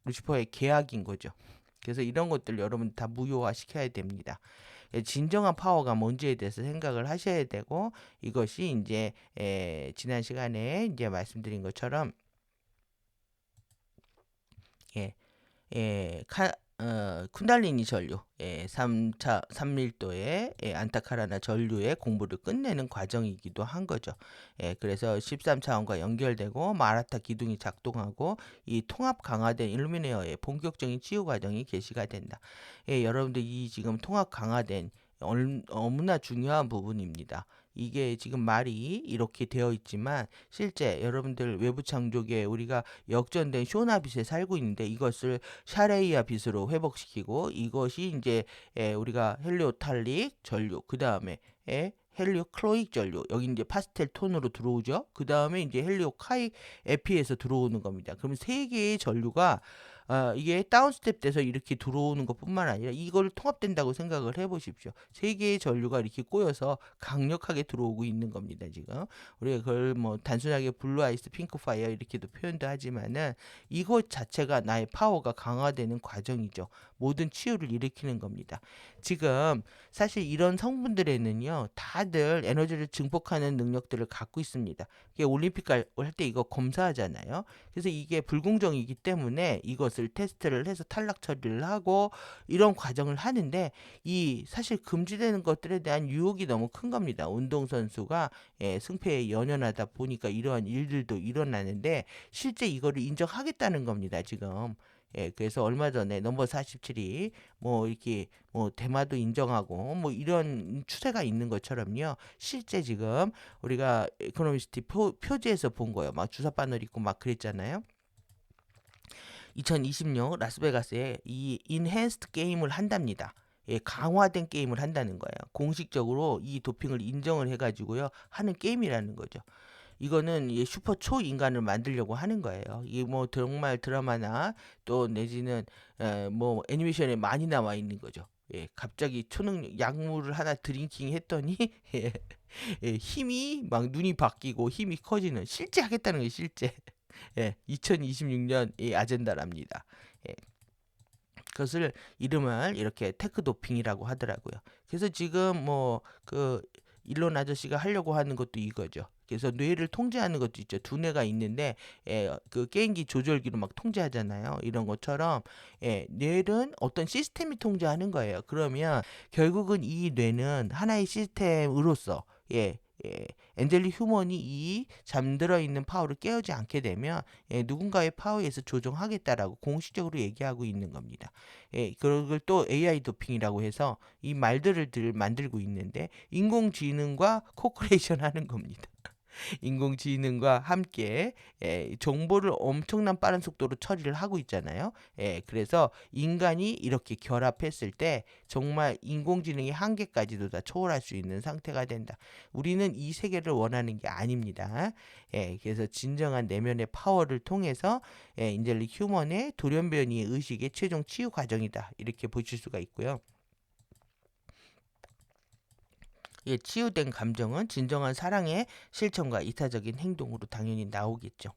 루시퍼의 계약인 거죠. 그래서 이런 것들 여러분 다 무효화 시켜야 됩니다. 진정한 파워가 뭔지에 대해서 생각을 하셔야 되고 이것이 이제 지난 시간에 이제 말씀드린 것처럼 예, 예, 쿤달리니 전류, 3밀도의 안타카라나 전류의 공부를 끝내는 과정이기도 한 거죠. 그래서 13차원과 연결되고 마라타 기둥이 작동하고 이 통합 강화된 일루미네어의 본격적인 치유 과정이 개시가 된다. 여러분들 이 지금 통합 강화된 너무나 중요한 부분입니다. 이게 지금 말이 이렇게 되어 있지만 실제 여러분들 외부 창조계에 우리가 역전된 쇼나빗에 살고 있는데 이것을 샤레이아 빛으로 회복시키고 이것이 이제 우리가 헬리오탈릭 전류 그 다음에 헬리오클로릭 전류 여기 이제 파스텔 톤으로 들어오죠. 그 다음에 이제 헬리오카익 에피에서 들어오는 겁니다. 그러면 세 개의 전류가 이게 다운스텝 돼서 이렇게 들어오는 것뿐만 아니라 이걸 통합된다고 생각을 해보십시오. 세 개의 전류가 이렇게 꼬여서 강력하게 들어오고 있는 겁니다. 지금 우리가 그걸 뭐 단순하게 블루 아이스, 핑크 파이어 이렇게도 표현도 하지만은 이것 자체가 나의 파워가 강화되는 과정이죠. 모든 치유를 일으키는 겁니다. 지금 사실 이런 성분들에는요, 다들 에너지를 증폭하는 능력들을 갖고 있습니다. 이게 올림픽 할 때 이거 검사하잖아요. 그래서 이게 불공정이기 때문에 이것을 테스트를 해서 탈락 처리를 하고 이런 과정을 하는데 이 사실 금지되는 것들에 대한 유혹이 너무 큰 겁니다. 운동선수가 승패에 연연하다 보니까 이러한 일들도 일어나는데 실제 이거를 인정하겠다는 겁니다. 지금. 그래서 얼마 전에 넘버 47이 뭐 이렇게 뭐 대마도 인정하고 뭐 이런 추세가 있는 것처럼요. 실제 지금 우리가 에코노미스트 표지에서 본 거예요. 막 주사 바늘 있고 막 그랬잖아요. 2026 라스베가스에 이 인핸스드 게임을 한답니다. 강화된 게임을 한다는 거예요. 공식적으로 이 도핑을 인정을 해가지고요 하는 게임이라는 거죠. 이거는 슈퍼 초인간을 만들려고 하는 거예요. 이게 뭐 정말 드라마나 또 내지는 뭐 애니메이션에 많이 나와 있는 거죠. 갑자기 초능력 약물을 하나 드링킹 했더니 힘이 막 눈이 바뀌고 힘이 커지는 실제 하겠다는 거예요. 실제. 2026년 이 아젠다랍니다. 예, 그것을 이름을 이렇게 테크 도핑이라고 하더라고요. 그래서 지금 뭐 그 일론 아저씨가 하려고 하는 것도 이거죠. 그래서 뇌를 통제하는 것도 있죠. 두뇌가 있는데 그 게임기 조절기로 막 통제하잖아요. 이런 것처럼 뇌는 어떤 시스템이 통제하는 거예요. 그러면 결국은 이 뇌는 하나의 시스템으로서 예, 엔젤리 휴먼이 이 잠들어 있는 파워를 깨우지 않게 되면 누군가의 파워에서 조종하겠다라고 공식적으로 얘기하고 있는 겁니다. 그걸 또 AI 도핑이라고 해서 이 말들을 만들고 있는데 인공지능과 코크레이션 하는 겁니다. 인공지능과 함께 정보를 엄청난 빠른 속도로 처리를 하고 있잖아요. 그래서 인간이 이렇게 결합했을 때 정말 인공지능의 한계까지도 다 초월할 수 있는 상태가 된다. 우리는 이 세계를 원하는 게 아닙니다. 그래서 진정한 내면의 파워를 통해서 인젤리 휴먼의 돌연변이의 의식의 최종 치유 과정이다. 이렇게 보실 수가 있고요. 치유된 감정은 진정한 사랑의 실천과 이타적인 행동으로 당연히 나오겠죠.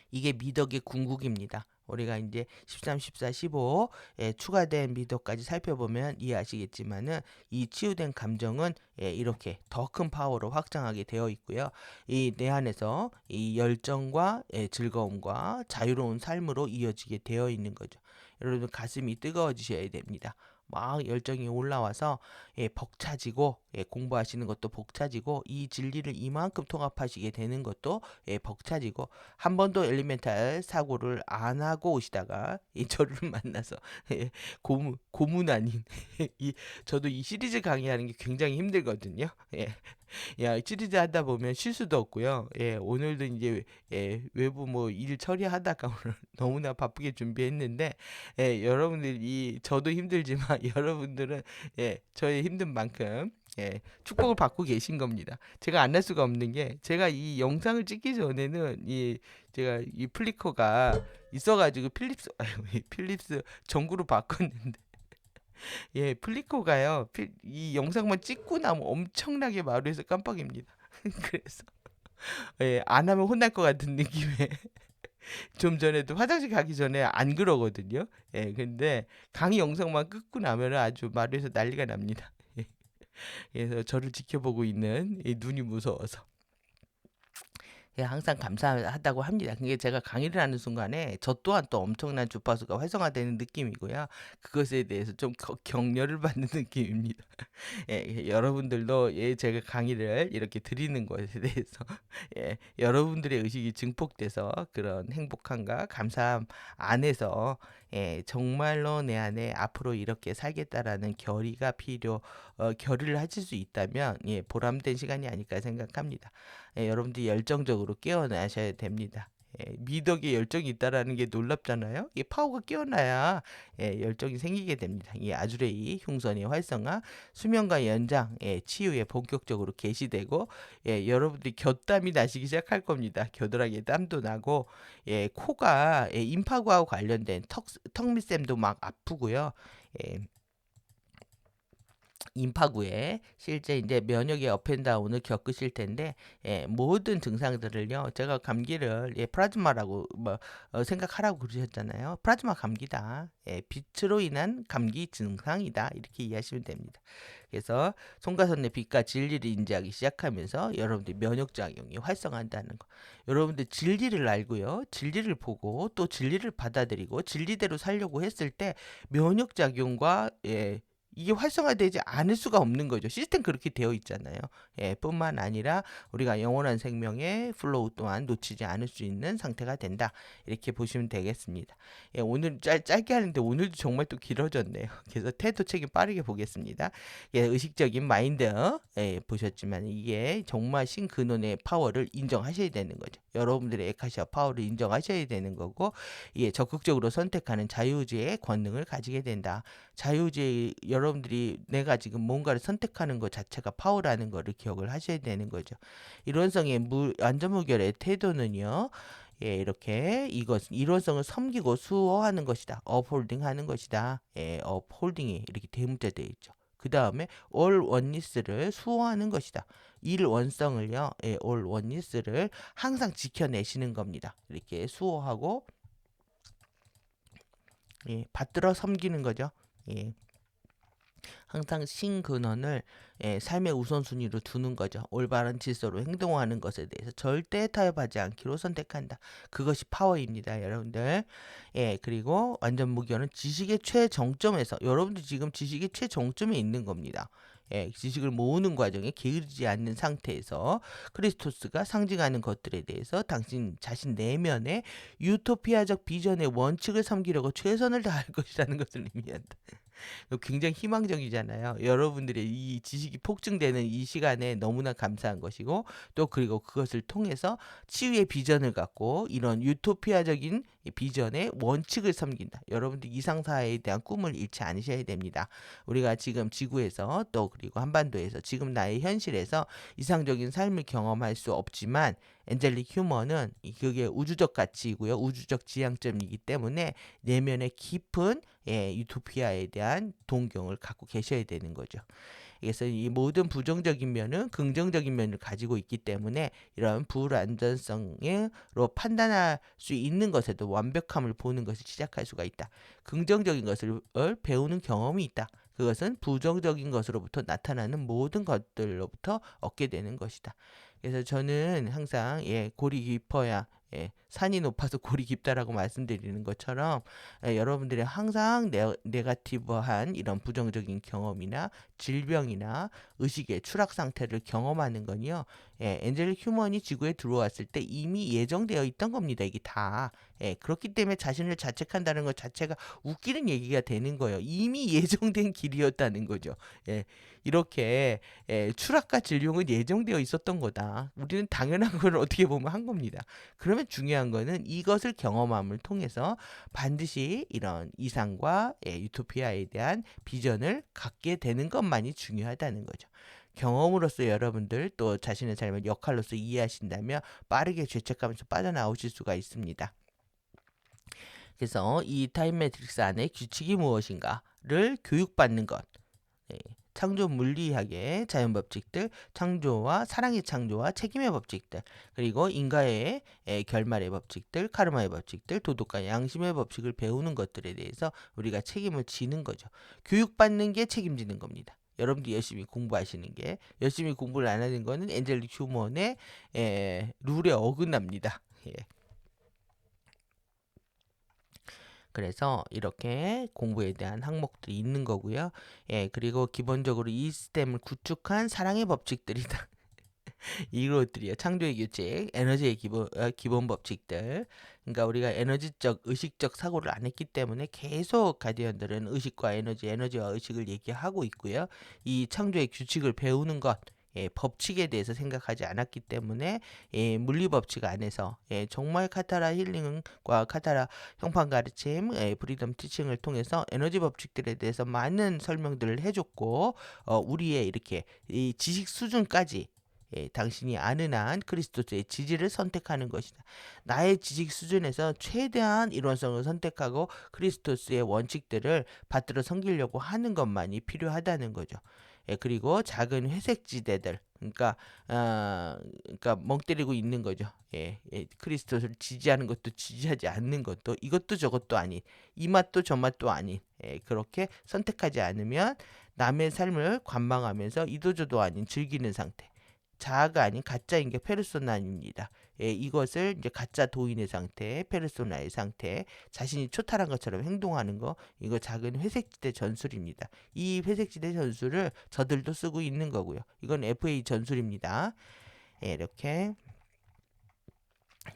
이게 미덕의 궁극입니다. 우리가 이제 13, 14, 15에 추가된 미덕까지 살펴보면 이해하시겠지만은 이 치유된 감정은 이렇게 더 큰 파워로 확장하게 되어 있고요. 이 내 안에서 이 열정과 즐거움과 자유로운 삶으로 이어지게 되어 있는 거죠. 여러분 가슴이 뜨거워지셔야 됩니다. 막 열정이 올라와서 벅차지고 공부하시는 것도 벅차지고 이 진리를 이만큼 통합하시게 되는 것도 벅차지고 한 번도 엘리멘탈 사고를 안 하고 오시다가 이 저를 만나서 고문 아닌 이 저도 이 시리즈 강의하는 게 굉장히 힘들거든요. 야, 시리즈 하다 보면 실수도 없고요. 오늘도 이제 외부 뭐 일 처리하다가 오늘 너무나 바쁘게 준비했는데 여러분들이 저도 힘들지만 여러분들은 저의 힘든 만큼 축복을 받고 계신 겁니다. 제가 안 할 수가 없는 게 제가 이 영상을 찍기 전에는 제가 이 플리커가 있어가지고 필립스 필립스 전구로 바꿨는데 플리커가요. 이 영상만 찍고 나면 엄청나게 마루에서 깜빡입니다. 그래서 안 하면 혼날 것 같은 느낌에 좀 전에도 화장실 가기 전에 안 그러거든요. 근데 강의 영상만 끊고 나면 아주 마루에서 난리가 납니다. 그래서 저를 지켜보고 있는 이 눈이 무서워서. 예, 항상 감사하다고 합니다. 그게 제가 강의를 하는 순간에 저 또한 또 엄청난 주파수가 활성화되는 느낌이고요. 그것에 대해서 좀 격려를 받는 느낌입니다. 예, 여러분들도 예, 제가 강의를 이렇게 드리는 것에 대해서 예, 여러분들의 의식이 증폭돼서 그런 행복함과 감사함 안에서 예, 정말로 내 안에 앞으로 이렇게 살겠다라는 결의를 하실 수 있다면 예, 보람된 시간이 아닐까 생각합니다. 예, 여러분들이 열정적으로 깨어나셔야 됩니다. 예, 미덕에 열정이 있다라는 게 놀랍잖아요. 이 파워가 깨어나야 예, 열정이 생기게 됩니다. 이 아주레이 흉선의 활성화, 수면과 연장, 예, 치유에 본격적으로 개시되고 예, 여러분들이 곁땀이 나시기 시작할 겁니다. 겨드랑이에 땀도 나고 예, 코가 예, 임파구하고 관련된 턱밑샘도 막 아프고요. 예, 임파구에 실제 이제 면역의 업앤다운을 겪으실 텐데 예, 모든 증상들을요 제가 감기를 예, 플라즈마라고 뭐 생각하라고 그러셨잖아요. 플라즈마 감기다. 예, 빛으로 인한 감기 증상이다 이렇게 이해하시면 됩니다. 그래서 송가선의 빛과 진리를 인지하기 시작하면서 여러분들 면역 작용이 활성화한다는 거. 여러분들 진리를 알고요, 진리를 보고 또 진리를 받아들이고 진리대로 살려고 했을 때 면역 작용과 예, 이게 활성화되지 않을 수가 없는 거죠. 시스템 그렇게 되어 있잖아요. 예, 뿐만 아니라 우리가 영원한 생명의 플로우 또한 놓치지 않을 수 있는 상태가 된다. 이렇게 보시면 되겠습니다. 예, 오늘 짧게 하는데 오늘도 정말 또 길어졌네요. 그래서 태도 책임 빠르게 보겠습니다. 예, 의식적인 마인드 예, 보셨지만 이게 정말 신근원의 파워를 인정하셔야 되는 거죠. 여러분들의 에카시아 파워를 인정하셔야 되는 거고 예, 적극적으로 선택하는 자유의지의 권능을 가지게 된다. 자유의지 여러분들이 내가 지금 뭔가를 선택하는 것 자체가 파워라는 거를 기억을 하셔야 되는 거죠. 일원성의 안전무결의 태도는요. 예, 이렇게 일원성을 섬기고 수호하는 것이다. 업홀딩 하는 것이다. 예, 업홀딩이 이렇게 대문자 되어 있죠. 그 다음에 all oneness를 수호하는 것이다. 일원성을요, 예, all oneness를 항상 지켜내시는 겁니다. 이렇게 수호하고, 예, 받들어 섬기는 거죠. 예. 항상 신근원을 예, 삶의 우선순위로 두는 거죠. 올바른 질서로 행동하는 것에 대해서 절대 타협하지 않기로 선택한다. 그것이 파워입니다, 여러분들. 예, 그리고 완전 무결은 지식의 최정점에서 여러분들 지금 지식의 최정점에 있는 겁니다. 예, 지식을 모으는 과정에 게으르지 않는 상태에서 크리스토스가 상징하는 것들에 대해서 당신 자신 내면의 유토피아적 비전의 원칙을 섬기려고 최선을 다할 것이라는 것을 의미한다. 굉장히 희망적이잖아요. 여러분들의 이 지식이 폭증되는 이 시간에 너무나 감사한 것이고 또 그리고 그것을 통해서 치유의 비전을 갖고 이런 유토피아적인 비전의 원칙을 섬긴다. 여러분들 이상사회에 대한 꿈을 잃지 않으셔야 됩니다. 우리가 지금 지구에서 또 그리고 한반도에서 지금 나의 현실에서 이상적인 삶을 경험할 수 없지만 엔젤릭 휴머는 그게 우주적 가치이고요. 우주적 지향점이기 때문에 내면의 깊은 예, 유토피아에 대한 동경을 갖고 계셔야 되는 거죠. 그래서 이 모든 부정적인 면은 긍정적인 면을 가지고 있기 때문에 이런 불안전성으로 판단할 수 있는 것에도 완벽함을 보는 것을 시작할 수가 있다. 긍정적인 것을 배우는 경험이 있다. 그것은 부정적인 것으로부터 나타나는 모든 것들로부터 얻게 되는 것이다. 그래서 저는 항상 예, 골이 깊어야 예, 산이 높아서 골이 깊다라고 말씀드리는 것처럼 예, 여러분들이 항상 네가티브한 이런 부정적인 경험이나 질병이나 의식의 추락 상태를 경험하는 건요. 예, 엔젤 휴먼이 지구에 들어왔을 때 이미 예정되어 있던 겁니다. 이게 다. 예, 그렇기 때문에 자신을 자책한다는 것 자체가 웃기는 얘기가 되는 거예요. 이미 예정된 길이었다는 거죠. 예, 이렇게 예, 추락과 진룡은 예정되어 있었던 거다. 우리는 당연한 걸 어떻게 보면 한 겁니다. 그러면 중요한 거는 이것을 경험함을 통해서 반드시 이런 이상과 예, 유토피아에 대한 비전을 갖게 되는 것만이 중요하다는 거죠. 경험으로서 여러분들 또 자신의 삶을 역할로서 이해하신다면 빠르게 죄책감에서 빠져나오실 수가 있습니다. 그래서 이 타임 매트릭스 안에 규칙이 무엇인가를 교육받는 것. 예, 창조 물리학의 자연 법칙들, 창조와 사랑의 창조와 책임의 법칙들, 그리고 인과의 결말의 법칙들, 카르마의 법칙들, 도덕과 양심의 법칙을 배우는 것들에 대해서 우리가 책임을 지는 거죠. 교육받는 게 책임지는 겁니다. 여러분들이 열심히 공부하시는 게. 열심히 공부를 안 하는 거는 엔젤릭 휴먼의 룰에 어긋납니다. 예. 그래서 이렇게 공부에 대한 항목들이 있는 거고요. 예, 그리고 기본적으로 이 시스템을 구축한 사랑의 법칙들이다. 이것들이요. 창조의 규칙, 에너지의 기본 법칙들. 그러니까 우리가 에너지적, 의식적 사고를 안 했기 때문에 계속 가디언들은 의식과 에너지, 에너지와 의식을 얘기하고 있고요. 이 창조의 규칙을 배우는 것, 예, 법칙에 대해서 생각하지 않았기 때문에 예, 물리 법칙 안에서 예, 정말 카타라 힐링과 카타라 형판 가르침, 예, 브리덤 티칭을 통해서 에너지 법칙들에 대해서 많은 설명들을 해줬고 우리의 이렇게 이 지식 수준까지 예, 당신이 아는 한 그리스도스의 지지를 선택하는 것이다. 나의 지식 수준에서 최대한 일원성을 선택하고 그리스도스의 원칙들을 받들어 섬기려고 하는 것만이 필요하다는 거죠. 예, 그리고 작은 회색 지대들, 그러니까 멍 때리고 있는 거죠. 예, 예, 그리스도를 지지하는 것도 지지하지 않는 것도 이것도 저것도 아닌 이 맛도 저 맛도 아닌 예, 그렇게 선택하지 않으면 남의 삶을 관망하면서 이도저도 아닌 즐기는 상태. 자아가 아닌 가짜인 게 페르소나입니다. 예, 이것을 이제 가짜 도인의 상태, 페르소나의 상태, 자신이 초탈한 것처럼 행동하는 거, 이거 작은 회색지대 전술입니다. 이 회색지대 전술을 저들도 쓰고 있는 거고요. 이건 FA 전술입니다. 예, 이렇게.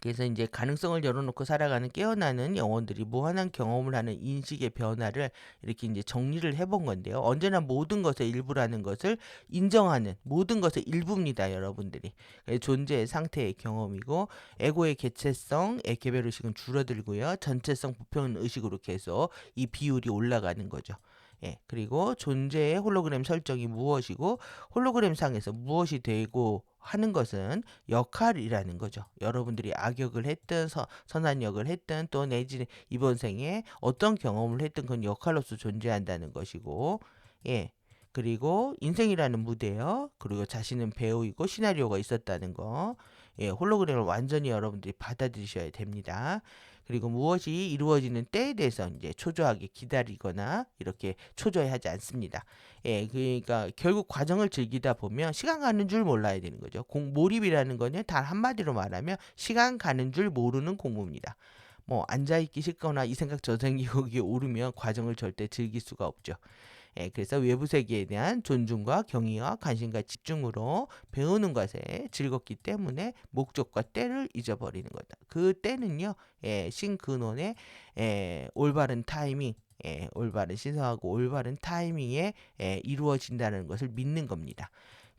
그래서 이제 가능성을 열어놓고 살아가는 깨어나는 영혼들이 무한한 경험을 하는 인식의 변화를 이렇게 이제 정리를 해본 건데요. 언제나 모든 것의 일부라는 것을 인정하는 모든 것의 일부입니다, 여러분들이. 존재의 상태의 경험이고 에고의 개체성, 개별 의식은 줄어들고요. 전체성, 부평 의식으로 계속 이 비율이 올라가는 거죠. 예, 그리고 존재의 홀로그램 설정이 무엇이고 홀로그램 상에서 무엇이 되고 하는 것은 역할이라는 거죠. 여러분들이 악역을 했든 선한 역을 했든 또 내지는 이번 생에 어떤 경험을 했든 그건 역할로서 존재한다는 것이고 예. 그리고 인생이라는 무대요. 그리고 자신은 배우이고 시나리오가 있었다는 거. 예, 홀로그램을 완전히 여러분들이 받아들이셔야 됩니다. 그리고 무엇이 이루어지는 때에 대해서 이제 초조하게 기다리거나 이렇게 초조해하지 않습니다. 예, 그러니까 결국 과정을 즐기다 보면 시간 가는 줄 몰라야 되는 거죠. 몰입이라는 거는 단 한마디로 말하면 시간 가는 줄 모르는 공부입니다. 뭐 앉아있기 싫거나 이 생각 저 생각이 오르면 과정을 절대 즐길 수가 없죠. 예, 그래서 외부 세계에 대한 존중과 경의와 관심과 집중으로 배우는 것에 즐겁기 때문에 목적과 때를 잊어버리는 거다. 그 때는요, 예, 신근원의 올바른 타이밍, 예, 올바른 신성하고 올바른 타이밍에 이루어진다는 것을 믿는 겁니다.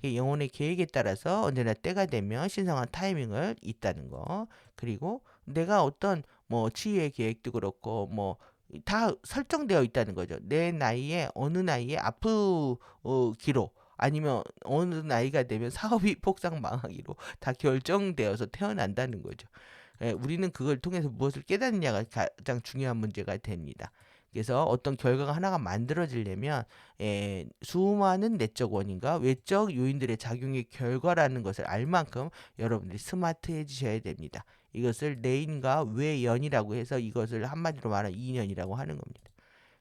영혼의 계획에 따라서 언제나 때가 되면 신성한 타이밍을 있다는 거. 그리고 내가 어떤 뭐 치유의 계획도 그렇고 뭐 다 설정되어 있다는 거죠. 내 나이에 어느 나이에 아프기로 아니면 어느 나이가 되면 사업이 폭삭 망하기로 다 결정되어서 태어난다는 거죠. 예, 우리는 그걸 통해서 무엇을 깨닫느냐가 가장 중요한 문제가 됩니다. 그래서 어떤 결과가 하나가 만들어지려면 수많은 내적 원인과 외적 요인들의 작용의 결과라는 것을 알 만큼 여러분들이 스마트해지셔야 됩니다. 이것을 내인과 외연이라고 해서 이것을 한마디로 말하면 이년이라고 하는 겁니다.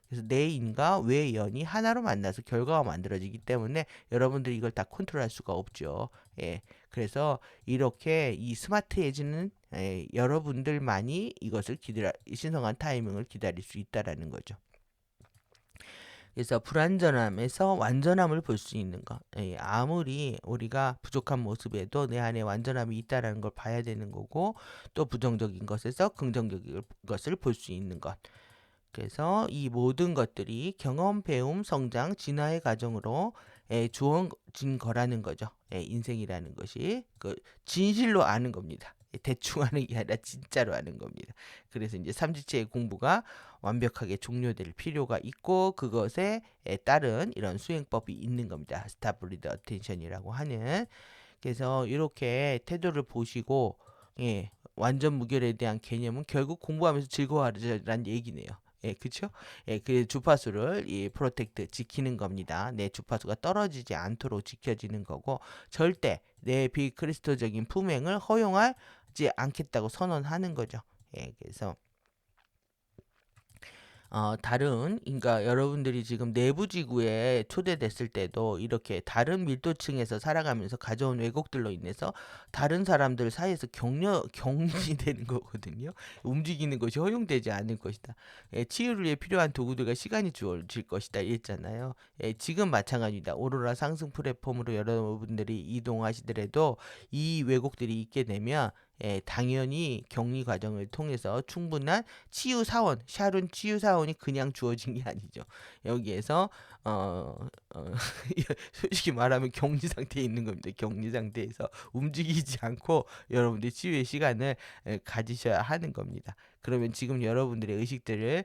그래서 내인과 외연이 하나로 만나서 결과가 만들어지기 때문에 여러분들이 이걸 다 컨트롤할 수가 없죠. 예. 그래서 이렇게 이 스마트해지는 여러분들만이 이것을 신성한 타이밍을 기다릴 수 있다라는 거죠. 그래서 불완전함에서 완전함을 볼 수 있는 것. 아무리 우리가 부족한 모습에도 내 안에 완전함이 있다라는 걸 봐야 되는 거고 또 부정적인 것에서 긍정적인 것을 볼 수 있는 것. 그래서 이 모든 것들이 경험, 배움, 성장, 진화의 과정으로 주어진 거라는 거죠. 인생이라는 것이 그 진실로 아는 겁니다. 대충 하는 게 아니라 진짜로 하는 겁니다. 그래서 이제 삼지체의 공부가 완벽하게 종료될 필요가 있고 그것에 따른 이런 수행법이 있는 겁니다. 스타블리드 어텐션이라고 하는. 그래서 이렇게 태도를 보시고 예, 완전 무결에 대한 개념은 결국 공부하면서 즐거워하라는 얘기네요. 예, 그쵸? 예, 그 주파수를 이 프로텍트 지키는 겁니다. 내 주파수가 떨어지지 않도록 지켜지는 거고 절대 내 비크리스토적인 품행을 허용하지 않겠다고 선언하는 거죠. 예, 그래서 그러니까 여러분들이 지금 내부 지구에 초대됐을 때도 이렇게 다른 밀도층에서 살아가면서 가져온 왜곡들로 인해서 다른 사람들 사이에서 격리되는 거거든요. 움직이는 것이 허용되지 않을 것이다. 치유를 위해 필요한 도구들과 시간이 주어질 것이다. 이랬잖아요. 지금 마찬가지입니다. 오로라 상승 플랫폼으로 여러분들이 이동하시더라도 이 왜곡들이 있게 되면 당연히 격리 과정을 통해서 충분한 치유 사원, 샤론 치유 사원이 그냥 주어진 게 아니죠. 여기에서 어, 어, 솔직히 말하면 격리 상태에 있는 겁니다. 격리 상태에서 움직이지 않고 여러분들 치유의 시간을 가지셔야 하는 겁니다. 그러면 지금 여러분들의 의식들을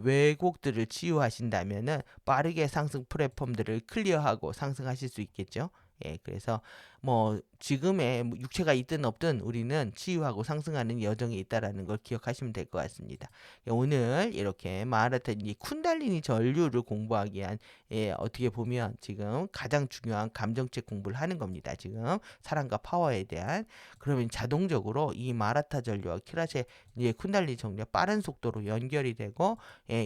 왜곡들을 치유하신다면은 빠르게 상승 플랫폼들을 클리어하고 상승하실 수 있겠죠. 그래서 뭐 지금의 육체가 있든 없든 우리는 치유하고 상승하는 여정에 있다라는 걸 기억하시면 될 것 같습니다. 오늘 이렇게 마하라타 이 쿤달리니 전류를 공부하기 위한 어떻게 보면 지금 가장 중요한 감정책 공부를 하는 겁니다. 지금 사랑과 파워에 대한. 그러면 자동적으로 이 마라타 전류와 키라세 쿤달리니 전류가 빠른 속도로 연결이 되고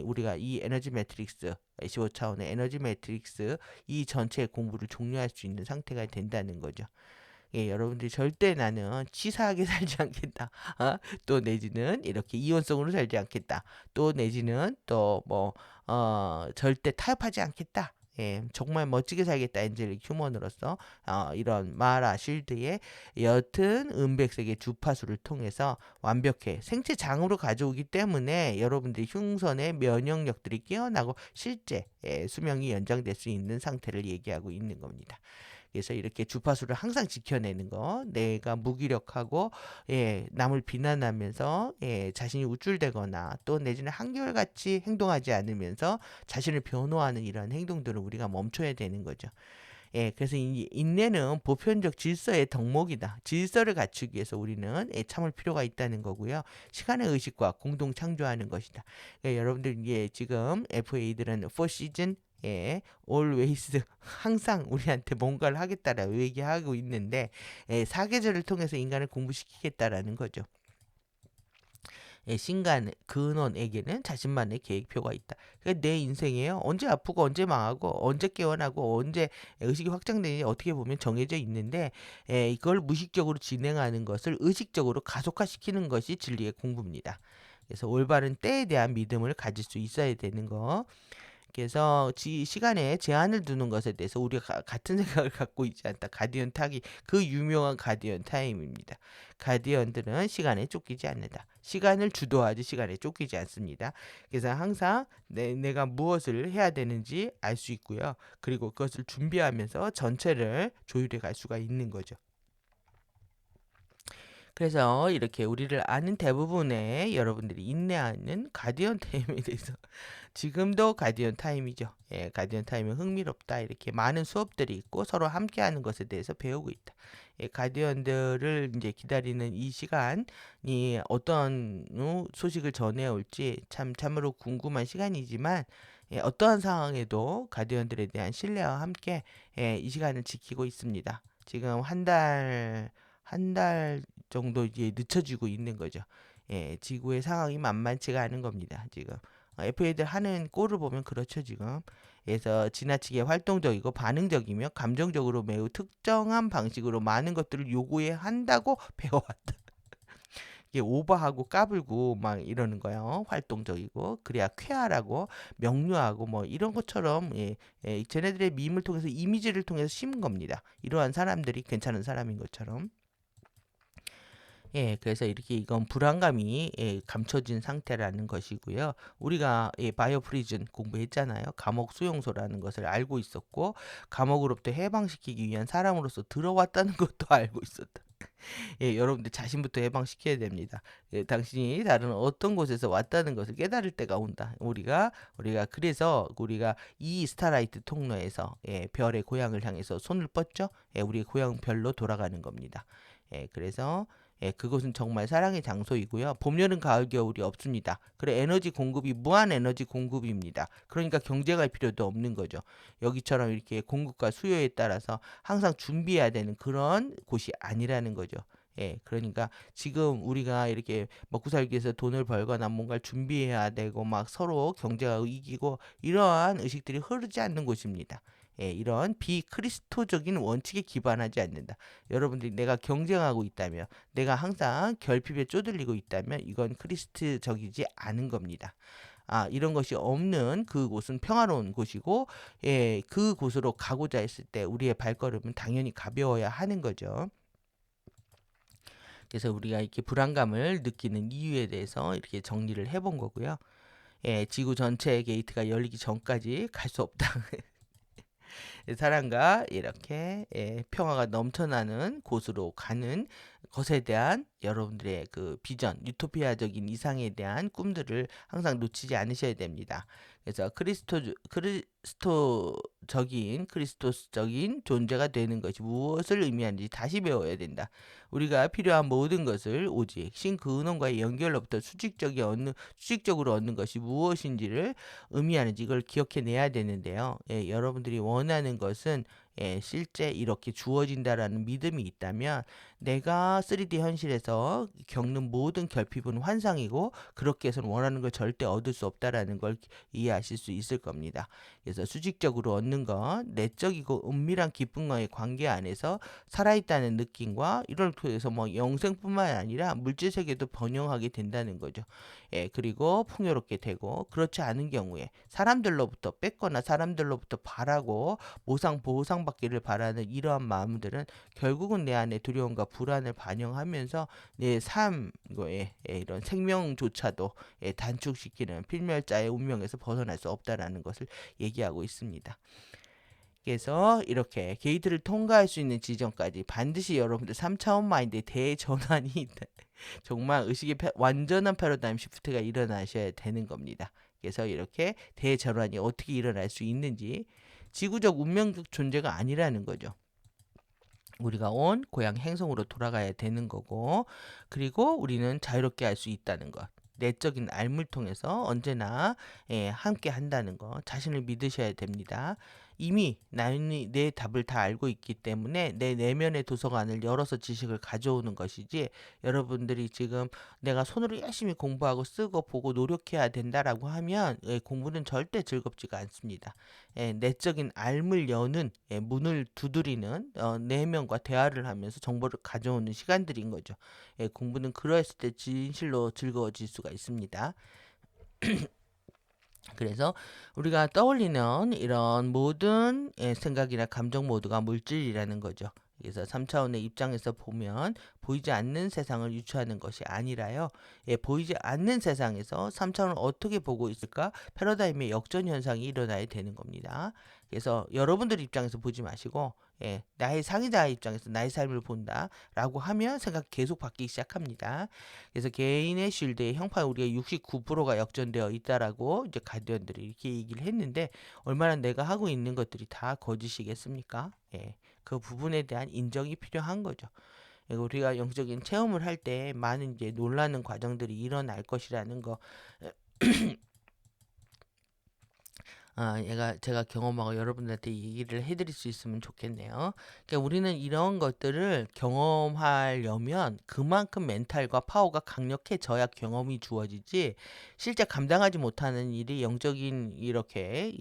우리가 이 에너지 매트릭스 15차원의 에너지 매트릭스 이 전체의 공부를 종료할 수 있는 상태가 된다는 거죠. 여러분들이 절대 나는 치사하게 살지 않겠다. 또 내지는 이렇게 이원성으로 살지 않겠다. 또 내지는 또 뭐 절대 타협하지 않겠다. 정말 멋지게 살겠다. 엔젤릭 휴먼으로서 이런 마라 쉴드의 옅은 은백색의 주파수를 통해서 완벽해 생체장으로 가져오기 때문에 여러분들이 흉선의 면역력들이 깨어나고 실제 수명이 연장될 수 있는 상태를 얘기하고 있는 겁니다. 그래서 이렇게 주파수를 항상 지켜내는 거, 내가 무기력하고 남을 비난하면서 자신이 우쭐대거나 또 내지는 한결같이 행동하지 않으면서 자신을 변호하는 이런 행동들을 우리가 멈춰야 되는 거죠. 그래서 이 인내는 보편적 질서의 덕목이다. 질서를 갖추기 위해서 우리는 참을 필요가 있다는 거고요. 시간의 의식과 공동 창조하는 것이다. 여러분들 지금 FA들은 4시즌 always 항상 우리한테 뭔가를 하겠다라고 얘기하고 있는데 사계절을 통해서 인간을 공부시키겠다라는 거죠. 신간 근원에게는 자신만의 계획표가 있다. 그러니까 내 인생이에요. 언제 아프고 언제 망하고 언제 깨어나고 언제 의식이 확장되는지 어떻게 보면 정해져 있는데 이걸 무의식적으로 진행하는 것을 의식적으로 가속화시키는 것이 진리의 공부입니다. 그래서 올바른 때에 대한 믿음을 가질 수 있어야 되는 거. 그래서 시간에 제한을 두는 것에 대해서 우리가 같은 생각을 갖고 있지 않다. 가디언 타기 그 유명한 가디언 타임입니다. 가디언들은 시간에 쫓기지 않는다. 시간을 주도하지 시간에 쫓기지 않습니다. 그래서 항상 내가 무엇을 해야 되는지 알 수 있고요. 그리고 그것을 준비하면서 전체를 조율해 갈 수가 있는 거죠. 그래서 이렇게 우리를 아는 대부분의 여러분들이 인내하는 가디언 타임에 대해서 지금도 가디언 타임이죠. 가디언 타임은 흥미롭다. 이렇게 많은 수업들이 있고 서로 함께하는 것에 대해서 배우고 있다. 가디언들을 이제 기다리는 이 시간이 어떤 소식을 전해올지 참으로 궁금한 시간이지만 어떠한 상황에도 가디언들에 대한 신뢰와 함께 이 시간을 지키고 있습니다. 지금 한 달 정도 이제 늦춰지고 있는 거죠. 지구의 상황이 만만치가 않은 겁니다. 지금 FA들 하는 꼴을 보면 그렇죠 지금. 그래서 지나치게 활동적이고 반응적이며 감정적으로 매우 특정한 방식으로 많은 것들을 요구해야 한다고 배워왔다. 이게 오버하고 까불고 막 이러는 거예요. 활동적이고 그래야 쾌활하고 명료하고 뭐 이런 것처럼 쟤네들의 밈을 통해서 이미지를 통해서 심은 겁니다. 이러한 사람들이 괜찮은 사람인 것처럼. 그래서 이렇게 이건 불안감이 감춰진 상태라는 것이고요. 우리가 바이오 프리즌 공부했잖아요. 감옥 수용소라는 것을 알고 있었고, 감옥으로부터 해방시키기 위한 사람으로서 들어왔다는 것도 알고 있었다. 여러분들 자신부터 해방시켜야 됩니다. 당신이 다른 어떤 곳에서 왔다는 것을 깨달을 때가 온다. 그래서 우리가 이 스타라이트 통로에서 별의 고향을 향해서 손을 뻗죠. 우리의 고향 별로 돌아가는 겁니다. 그래서 그것은 정말 사랑의 장소이고요. 봄, 여름, 가을, 겨울이 없습니다. 그래 에너지 공급이 무한 에너지 공급입니다. 그러니까 경쟁할 필요도 없는 거죠. 여기처럼 이렇게 공급과 수요에 따라서 항상 준비해야 되는 그런 곳이 아니라는 거죠. 예, 그러니까 지금 우리가 이렇게 먹고 살기 위해서 돈을 벌거나 뭔가를 준비해야 되고 막 서로 경제가 이기고 이러한 의식들이 흐르지 않는 곳입니다. 예, 이런 비크리스토적인 원칙에 기반하지 않는다. 여러분들이 내가 경쟁하고 있다면, 내가 항상 결핍에 쪼들리고 있다면 이건 크리스트적이지 않은 겁니다. 이런 것이 없는 그곳은 평화로운 곳이고, 예, 그곳으로 가고자 했을 때 우리의 발걸음은 당연히 가벼워야 하는 거죠. 그래서 우리가 이렇게 불안감을 느끼는 이유에 대해서 이렇게 정리를 해본 거고요. 예, 지구 전체의 게이트가 열리기 전까지 갈 수 없다. 사랑과 이렇게 평화가 넘쳐나는 곳으로 가는 것에 대한 여러분들의 그 비전, 유토피아적인 이상에 대한 꿈들을 항상 놓치지 않으셔야 됩니다. 그래서 그리스토스적인 존재가 되는 것이 무엇을 의미하는지 다시 배워야 된다. 우리가 필요한 모든 것을 오직 신 근원과의 연결로부터 수직적으로 얻는 것이 무엇인지를 의미하는지 이걸 기억해내야 되는데요. 예, 여러분들이 원하는 것은 실제 이렇게 주어진다라는 믿음이 있다면 내가 3D 현실에서 겪는 모든 결핍은 환상이고 그렇게 해서는 원하는 걸 절대 얻을 수 없다라는 걸 이해하실 수 있을 겁니다. 그래서 수직적으로 얻는 것, 내적이고 은밀한 기쁨과의 관계 안에서 살아있다는 느낌과 이걸 통해서 뭐 영생뿐만 아니라 물질 세계도 번영하게 된다는 거죠. 예, 그리고 풍요롭게 되고 그렇지 않은 경우에 사람들로부터 뺏거나 사람들로부터 바라고 보상받기를 바라는 이러한 마음들은 결국은 내 안에 두려움과 불안을 반영하면서 내 삶의 이런 생명조차도 단축시키는 필멸자의 운명에서 벗어날 수 없다라는 것을 얘기하고 있습니다. 그래서 이렇게 게이트를 통과할 수 있는 지점까지 반드시 여러분들 3차원 마인드의 대전환이 있다. 정말 의식의 완전한 패러다임 시프트가 일어나셔야 되는 겁니다. 그래서 이렇게 대전환이 어떻게 일어날 수 있는지 지구적 운명적 존재가 아니라는 거죠. 우리가 온 고향 행성으로 돌아가야 되는 거고, 그리고 우리는 자유롭게 할 수 있다는 것. 내적인 알물 통해서 언제나 함께 한다는 거 자신을 믿으셔야 됩니다. 이미 나는 내 답을 다 알고 있기 때문에 내 내면의 도서관을 열어서 지식을 가져오는 것이지, 여러분들이 지금 내가 손으로 열심히 공부하고 쓰고 보고 노력해야 된다라고 하면 공부는 절대 즐겁지가 않습니다. 내적인 알물 여는 문을 두드리는 내면과 대화를 하면서 정보를 가져오는 시간들인 거죠. 공부는 그러했을 때 진실로 즐거워질 수가 있습니다. 그래서 우리가 떠올리는 이런 모든 생각이나 감정 모두가 물질이라는 거죠. 그래서 3차원의 입장에서 보면 보이지 않는 세상을 유추하는 것이 아니라요. 보이지 않는 세상에서 3차원을 어떻게 보고 있을까? 패러다임의 역전 현상이 일어나야 되는 겁니다. 그래서 여러분들 입장에서 보지 마시고 나의 상위자의 입장에서 나의 삶을 본다라고 하면 생각 계속 바뀌기 시작합니다. 그래서 개인의 쉴드의 형판 우리가 69%가 역전되어 있다라고 이제 가디언들이 이렇게 얘기를 했는데 얼마나 내가 하고 있는 것들이 다 거짓이겠습니까? 그 부분에 대한 인정이 필요한 거죠. 우리가 영적인 체험을 할 때 많은 이제 놀라는 과정들이 일어날 것이라는 거. 제가 경험하고 여러분들한테 얘기를 해드릴 수 있으면 좋겠네요. 그러니까 우리는 이런 것들을 경험하려면 그만큼 멘탈과 파워가 강력해져야 경험이 주어지지, 실제 감당하지 못하는 일이 영적인 이렇게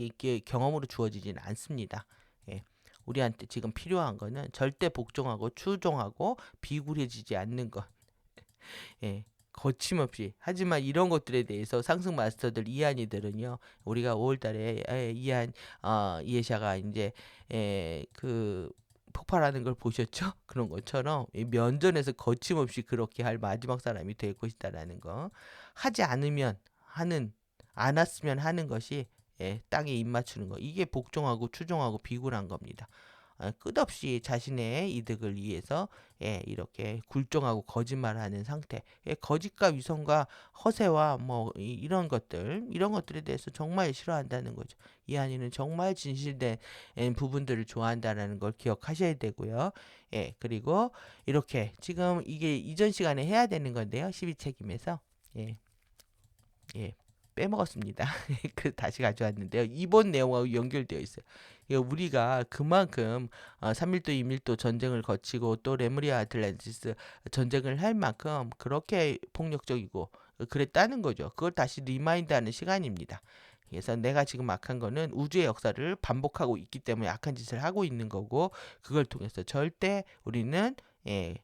경험으로 주어지지는 않습니다. 예. 우리한테 지금 필요한 거는 절대 복종하고 추종하고 비굴해지지 않는 것. 예. 거침없이. 하지만 이런 것들에 대해서 상승 마스터들 이한이들은요, 우리가 5월달에 이한 이해샤가 이제 그 폭발하는 걸 보셨죠? 그런 것처럼 면전에서 거침없이 그렇게 할 마지막 사람이 될 것이다라는 거. 하지 않으면 하는, 안 왔으면 하는 것이 땅에 입 맞추는 거. 이게 복종하고 추종하고 비굴한 겁니다. 끝없이 자신의 이득을 위해서 이렇게 굴종하고 거짓말하는 상태, 거짓과 위선과 허세와 뭐 이런 것들에 대해서 정말 싫어한다는 거죠. 이한이는 정말 진실된 부분들을 좋아한다는 걸 기억하셔야 되고요. 그리고 이렇게 지금 이게 이전 시간에 해야 되는 건데요. 12책임에서 예, 예. 빼먹었습니다. 그 다시 가져왔는데요. 이번 내용하고 연결되어 있어요. 우리가 그만큼 3.1도 2.1도 전쟁을 거치고 또 레무리아 아틀란티스 전쟁을 할 만큼 그렇게 폭력적이고 그랬다는 거죠. 그걸 다시 리마인드하는 시간입니다. 그래서 내가 지금 악한 거는 우주의 역사를 반복하고 있기 때문에 악한 짓을 하고 있는 거고, 그걸 통해서 절대 우리는 예,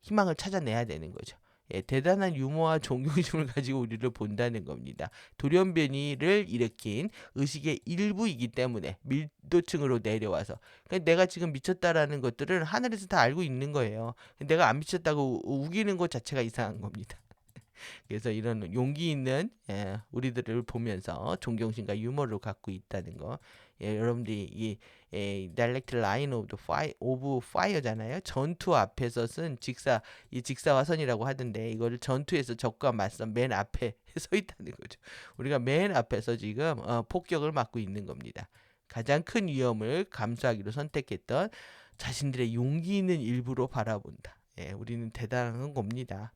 희망을 찾아내야 되는 거죠. 대단한 유머와 존경심을 가지고 우리를 본다는 겁니다. 돌연변이를 일으킨 의식의 일부이기 때문에 밀도층으로 내려와서, 그러니까 내가 지금 미쳤다라는 것들은 하늘에서 다 알고 있는 거예요. 내가 안 미쳤다고 우기는 것 자체가 이상한 겁니다. 그래서 이런 용기 있는 우리들을 보면서 존경심과 유머를 갖고 있다는 거. 여러분들이 이 Direct Line of Fire잖아요. 전투 앞에서 쓴 이 직사화선이라고 하던데, 이거를 전투에서 적과 맞선 맨 앞에 서 있다는 거죠. 우리가 맨 앞에서 지금 폭격을 맞고 있는 겁니다. 가장 큰 위험을 감수하기로 선택했던 자신들의 용기 있는 일부로 바라본다. 우리는 대단한 겁니다.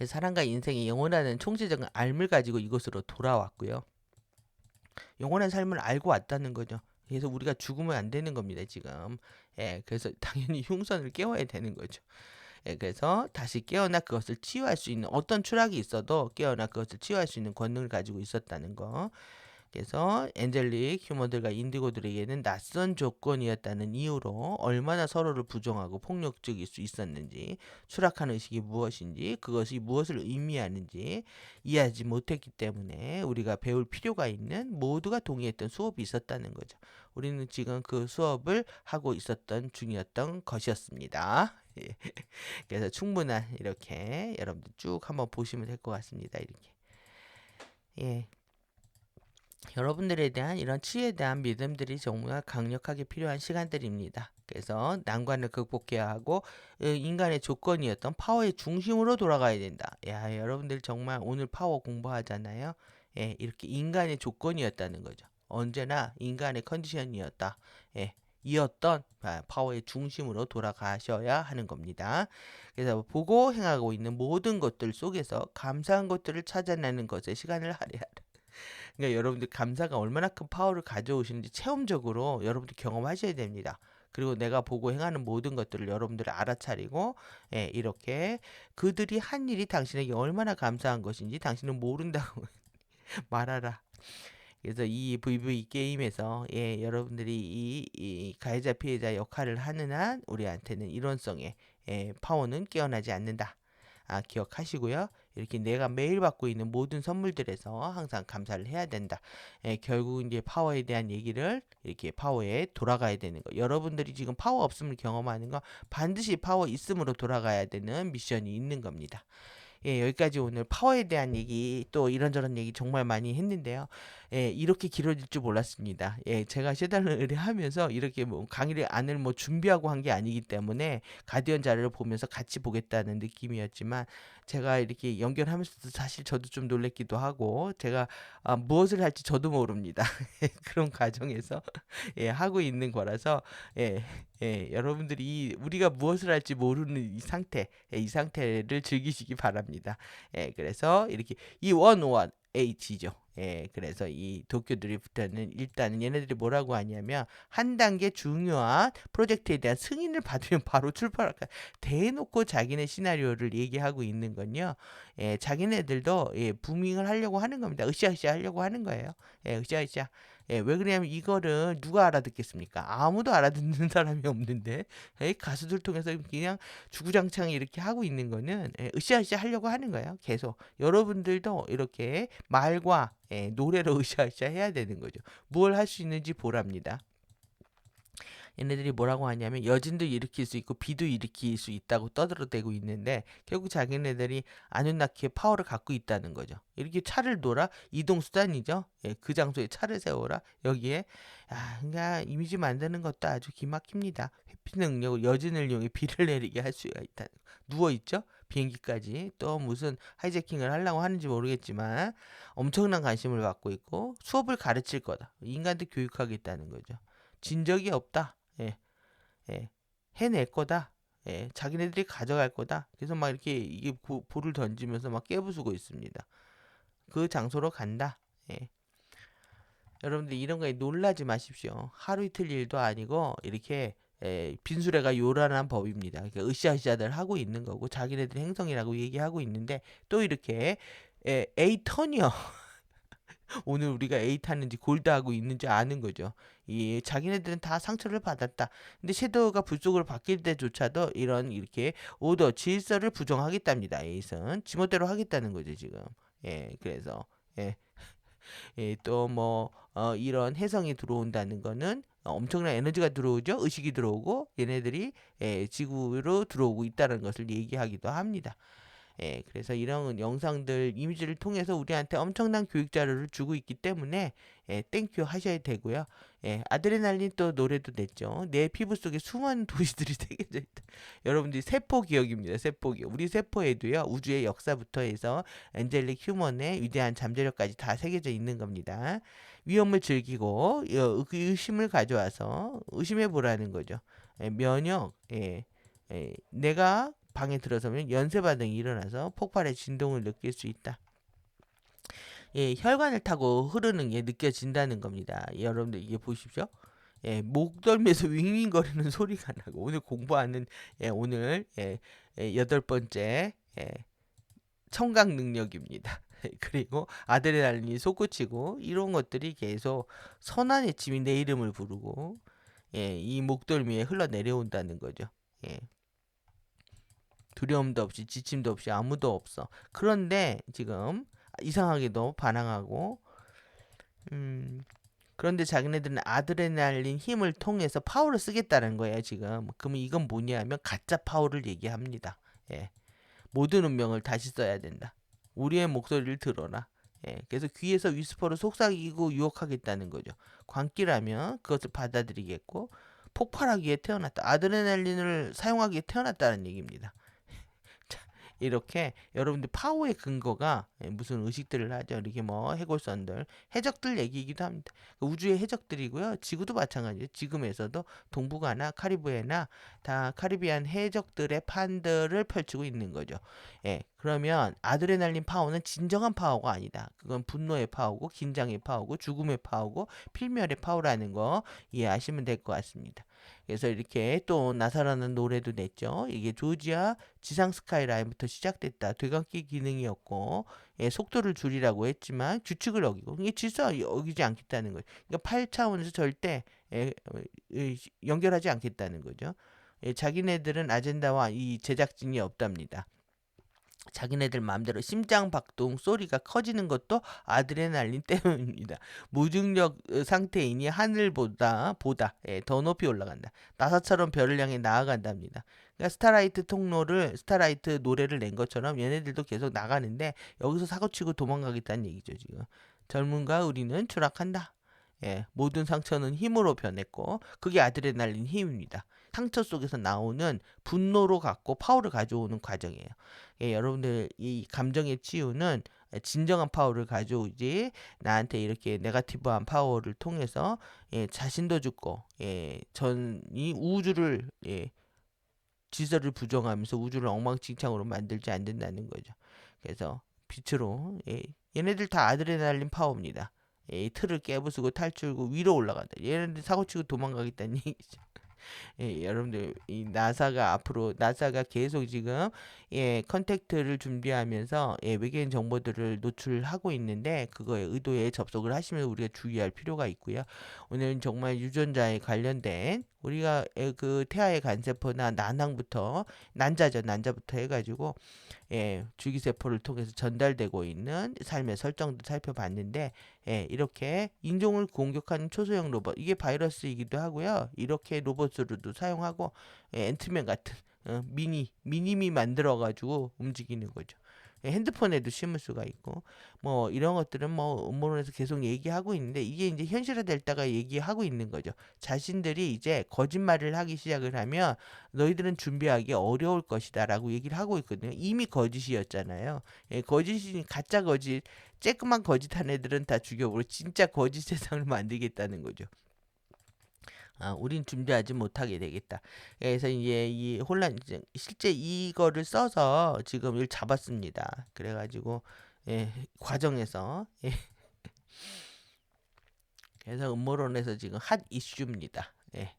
사람과 인생이 영원한 총체적인 삶을 가지고 이곳으로 돌아왔고요. 영원한 삶을 알고 왔다는 거죠. 그래서 우리가 죽으면 안 되는 겁니다, 지금. 그래서 당연히 흉선을 깨워야 되는 거죠. 그래서 다시 깨어나 그것을 치유할 수 있는, 어떤 추락이 있어도 깨어나 그것을 치유할 수 있는 권능을 가지고 있었다는 거. 그래서 엔젤릭 휴머들과 인디고들에게는 낯선 조건이었다는 이유로 얼마나 서로를 부정하고 폭력적일 수 있었는지, 추락한 의식이 무엇인지, 그것이 무엇을 의미하는지 이해하지 못했기 때문에 우리가 배울 필요가 있는, 모두가 동의했던 수업이 있었다는 거죠. 우리는 지금 그 수업을 하고 있었던 중이었던 것이었습니다. 그래서 충분한, 이렇게 여러분들 쭉 한번 보시면 될 것 같습니다. 이렇게. 예. 여러분들에 대한 이런 치유에 대한 믿음들이 정말 강력하게 필요한 시간들입니다. 그래서 난관을 극복해야 하고 인간의 조건이었던 파워의 중심으로 돌아가야 된다. 야, 여러분들 정말 오늘 파워 공부하잖아요. 이렇게 인간의 조건이었다는 거죠. 언제나 인간의 컨디션이었다. 이었던 파워의 중심으로 돌아가셔야 하는 겁니다. 그래서 보고 행하고 있는 모든 것들 속에서 감사한 것들을 찾아내는 것에 시간을 할애하라. 그러니까 여러분들 감사가 얼마나 큰 파워를 가져오시는지 체험적으로 여러분들 경험하셔야 됩니다. 그리고 내가 보고 행하는 모든 것들을 여러분들이 알아차리고 이렇게 그들이 한 일이 당신에게 얼마나 감사한 것인지 당신은 모른다고 말하라. 그래서 이 VV 게임에서 여러분들이 이 가해자 피해자 역할을 하는 한 우리한테는 일원성의 파워는 깨어나지 않는다. 기억하시고요. 이렇게 내가 매일 받고 있는 모든 선물들에서 항상 감사를 해야 된다. 결국 이제 파워에 대한 얘기를 이렇게 파워에 돌아가야 되는 거. 여러분들이 지금 파워 없음을 경험하는 거 반드시 파워 있음으로 돌아가야 되는 미션이 있는 겁니다. 여기까지 오늘 파워에 대한 얘기, 또 이런저런 얘기 정말 많이 했는데요. 이렇게 길어질 줄 몰랐습니다. 제가 셰달을 의뢰하면서 이렇게 뭐 강의를 안을 뭐 준비하고 한 게 아니기 때문에 가디언 자료를 보면서 같이 보겠다는 느낌이었지만, 제가 이렇게 연결하면서도 사실 저도 좀 놀랬기도 하고, 제가 무엇을 할지 저도 모릅니다. 그런 과정에서 하고 있는 거라서 여러분들이 우리가 무엇을 할지 모르는 이 상태를 즐기시기 바랍니다. 그래서 이렇게 이 101H죠. 그래서 이 도쿄 드리프트는 일단은 얘네들이 뭐라고 하냐면, 한 단계 중요한 프로젝트에 대한 승인을 받으면 바로 출발할까, 대놓고 자기네 시나리오를 얘기하고 있는 건요. 자기네들도 부밍을 하려고 하는 겁니다. 으쌰으쌰 하려고 하는 거예요. 으쌰으쌰. 왜 그러냐면 이거를 누가 알아듣겠습니까? 아무도 알아듣는 사람이 없는데 가수들 통해서 그냥 주구장창 이렇게 하고 있는 거는 으쌰으쌰 하려고 하는 거예요. 계속 여러분들도 이렇게 말과 노래로 으쌰으쌰 해야 되는 거죠. 뭘 할 수 있는지 보랍니다. 얘네들이 뭐라고 하냐면 여진도 일으킬 수 있고 비도 일으킬 수 있다고 떠들어대고 있는데, 결국 자기네들이 아누나키의 파워를 갖고 있다는 거죠. 이렇게 차를 둬라, 이동수단이죠. 그 장소에 차를 세워라. 여기에 그러니까 이미지 만드는 것도 아주 기막힙니다. 회피 능력을 여진을 이용해 비를 내리게 할 수가 있다. 누워있죠. 비행기까지 또 무슨 하이제킹을 하려고 하는지 모르겠지만 엄청난 관심을 갖고 있고, 수업을 가르칠 거다. 인간들 교육하겠다는 거죠. 진 적이 없다. 예, 해낼 거다. 자기네들이 가져갈 거다. 그래서 막 이렇게 이게 볼을 던지면서 막 깨부수고 있습니다. 그 장소로 간다. 예. 여러분들 이런 거에 놀라지 마십시오. 하루 이틀 일도 아니고 이렇게 빈수레가 요란한 법입니다. 그러니까 으쌰으쌰들 하고 있는 거고 자기네들 행성이라고 얘기하고 있는데 또 이렇게 A 턴이요. 오늘 우리가 A 탔는지 골드하고 있는지 아는 거죠. 이 자기네들은 다 상처를 받았다. 근데 섀도우가 불속으로 바뀔 때조차도 이런 이렇게 오더 질서를 부정하겠답니다. 에잇은 지멋대로 하겠다는 거죠 지금. 예, 그래서 예, 또 뭐 이런 해성이 들어온다는 거는 엄청난 에너지가 들어오죠. 의식이 들어오고 얘네들이 지구로 들어오고 있다는 것을 얘기하기도 합니다. 그래서 이런 영상들 이미지를 통해서 우리한테 엄청난 교육 자료를 주고 있기 때문에 땡큐 하셔야 되고요. 아드레날린 또 노래도 냈죠. 내 피부 속에 수많은 도시들이 새겨져 있다. 여러분들이 세포 기억입니다. 세포 기억. 우리 세포에도요. 우주의 역사부터 해서 엔젤릭 휴먼의 위대한 잠재력까지 다 새겨져 있는 겁니다. 위험을 즐기고 의심을 가져와서 의심해 보라는 거죠. 면역, 내가 방에 들어서면 연쇄 반응이 일어나서 폭발의 진동을 느낄 수 있다. 혈관을 타고 흐르는 게 느껴진다는 겁니다. 여러분들 이게 보십시오. 목덜미에서 윙윙거리는 소리가 나고 오늘 공부하는 오늘 8번째 청각 능력입니다. 그리고 아드레날린이 솟구치고 이런 것들이 계속 선한의침이 내 이름을 부르고 이 목덜미에 흘러내려온다는 거죠. 두려움도 없이 지침도 없이 아무도 없어. 그런데 지금 이상하게도 반항하고 그런데 자기네들은 아드레날린 힘을 통해서 파워를 쓰겠다는 거예요 지금. 그러면 이건 뭐냐면 가짜 파워를 얘기합니다. 모든 운명을 다시 써야 된다. 우리의 목소리를 들어라. 그래서 귀에서 위스퍼를 속삭이고 유혹하겠다는 거죠. 광기라면 그것을 받아들이겠고 폭발하기에 태어났다. 아드레날린을 사용하기에 태어났다는 얘기입니다. 이렇게 여러분들 파워의 근거가 무슨 의식들을 하죠. 이렇게 뭐 해골선들, 해적들 얘기이기도 합니다. 우주의 해적들이고요. 지구도 마찬가지예요. 지금에서도 동북아나 카리브해나 다 카리비안 해적들의 판들을 펼치고 있는 거죠. 그러면 아드레날린 파워는 진정한 파워가 아니다. 그건 분노의 파워고 긴장의 파워고 죽음의 파워고 필멸의 파워라는 거 이해하시면 될 것 같습니다. 그래서 이렇게 또 나사라는 노래도 냈죠. 이게 조지아 지상 스카이라인부터 시작됐다. 되감기 기능이었고 속도를 줄이라고 했지만 규칙을 어기고 이게 질서 어기지 않겠다는 거예요. 그러니까 8차원에서 절대 연결하지 않겠다는 거죠. 자기네들은 아젠다와 이 제작진이 없답니다. 자기네들 마음대로 심장 박동 소리가 커지는 것도 아드레날린 때문입니다. 무중력 상태이니 하늘보다 더 높이 올라간다. 나사처럼 별을 향해 나아간답니다. 그러니까 스타라이트 노래를 낸 것처럼 얘네들도 계속 나가는데 여기서 사고치고 도망가겠다는 얘기죠 지금. 젊은가 우리는 추락한다. 모든 상처는 힘으로 변했고 그게 아드레날린 힘입니다. 상처 속에서 나오는 분노로 갖고 파워를 가져오는 과정이에요. 여러분들 이 감정의 치유는 진정한 파워를 가져오지 나한테 이렇게 네가티브한 파워를 통해서 자신도 죽고 전이 우주를 질서를 부정하면서 우주를 엉망진창으로 만들지 않는다는 거죠. 그래서 빛으로 얘네들 다 아드레날린 파워입니다. 틀을 깨부수고 탈출고 위로 올라간다. 얘네들 사고치고 도망가겠다는 얘기죠. 여러분들 이 나사가 계속 지금 컨택트를 준비하면서 외계인 정보들을 노출하고 있는데 그거에 의도에 접속을 하시면 우리가 주의할 필요가 있고요. 오늘은 정말 유전자에 관련된 우리가 그 태아의 간세포나 난자부터 해가지고 줄기세포를 통해서 전달되고 있는 삶의 설정도 살펴봤는데 이렇게 인종을 공격하는 초소형 로봇 이게 바이러스이기도 하고요. 이렇게 로봇으로도 사용하고 앤트맨 같은 미니미 만들어가지고 움직이는 거죠. 핸드폰에도 심을 수가 있고 뭐 이런 것들은 뭐 음모론에서 계속 얘기하고 있는데 이게 이제 현실화될 때가 얘기하고 있는 거죠. 자신들이 이제 거짓말을 하기 시작을 하면 너희들은 준비하기 어려울 것이다라고 얘기를 하고 있거든요. 이미 거짓이었잖아요. 거짓이 가짜 거짓, 쬐끄만 거짓한 애들은 다 죽여버리고 진짜 거짓 세상을 만들겠다는 거죠. 우린 준비하지 못하게 되겠다. 그래서 이제 이 혼란 실제 이거를 써서 지금 일 잡았습니다. 그래가지고 예, 과정에서. 예, 그래서 음모론에서 지금 핫 이슈입니다. 예.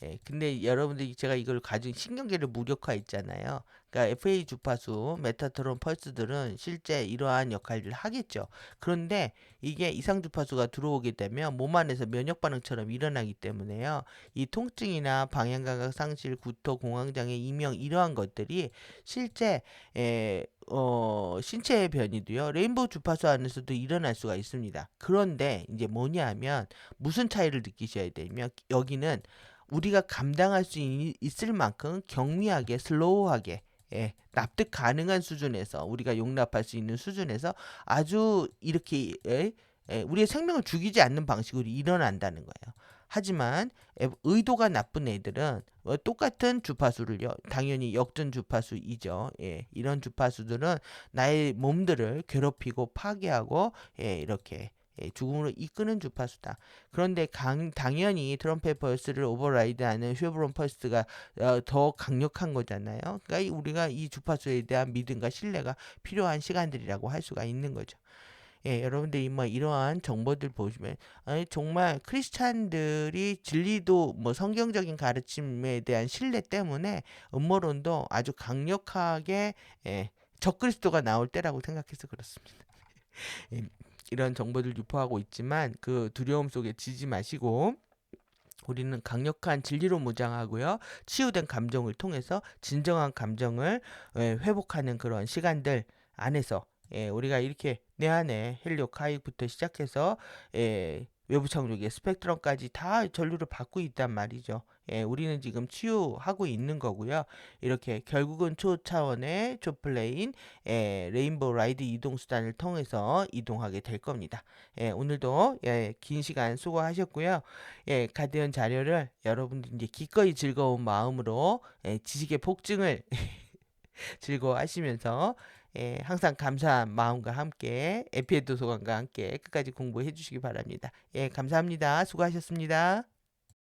예, 근데 여러분들이 제가 이걸 가진 신경계를 무력화했잖아요. 그러니까 FA 주파수, 메타트론 펄스들은 실제 이러한 역할을 하겠죠. 그런데 이게 이상 주파수가 들어오게 되면 몸 안에서 면역 반응처럼 일어나기 때문에요. 이 통증이나 방향 감각 상실, 구토, 공황장애, 이명 이러한 것들이 실제 신체의 변이도요. 레인보우 주파수 안에서도 일어날 수가 있습니다. 그런데 이제 뭐냐 하면 무슨 차이를 느끼셔야 되냐면 여기는 우리가 감당할 수 있을 만큼 경미하게 슬로우하게 예, 납득 가능한 수준에서 우리가 용납할 수 있는 수준에서 아주 이렇게 우리의 생명을 죽이지 않는 방식으로 일어난다는 거예요. 하지만 의도가 나쁜 애들은 똑같은 주파수를요. 당연히 역전 주파수이죠. 예, 이런 주파수들은 나의 몸들을 괴롭히고 파괴하고 이렇게 죽음으로 이끄는 주파수다. 그런데 당연히 트럼프의 펄스를 오버라이드하는 쉐브론 펄스가 더 강력한 거잖아요. 그러니까 우리가 이 주파수에 대한 믿음과 신뢰가 필요한 시간들이라고 할 수가 있는 거죠. 예, 여러분들이 뭐 이러한 정보들 보시면 아니, 정말 크리스찬들이 진리도 뭐 성경적인 가르침에 대한 신뢰 때문에 음모론도 아주 강력하게 적그리스도가 나올 때라고 생각해서 그렇습니다. 예, 이런 정보들 유포하고 있지만 그 두려움 속에 지지 마시고 우리는 강력한 진리로 무장하고요. 치유된 감정을 통해서 진정한 감정을 회복하는 그런 시간들 안에서 우리가 이렇게 내 안에 헬리오 카이부터 시작해서 외부 창조기의 스펙트럼까지 다 전류를 받고 있단 말이죠. 우리는 지금 치유하고 있는 거고요. 이렇게 결국은 초차원의 초플레인 레인보우 라이드 이동 수단을 통해서 이동하게 될 겁니다. 오늘도 긴 시간 수고하셨고요. 가디언 자료를 여러분들 이제 기꺼이 즐거운 마음으로 지식의 폭증을 즐거워하시면서 항상 감사한 마음과 함께 에피에도 소관과 함께 끝까지 공부해 주시기 바랍니다. 감사합니다. 수고하셨습니다.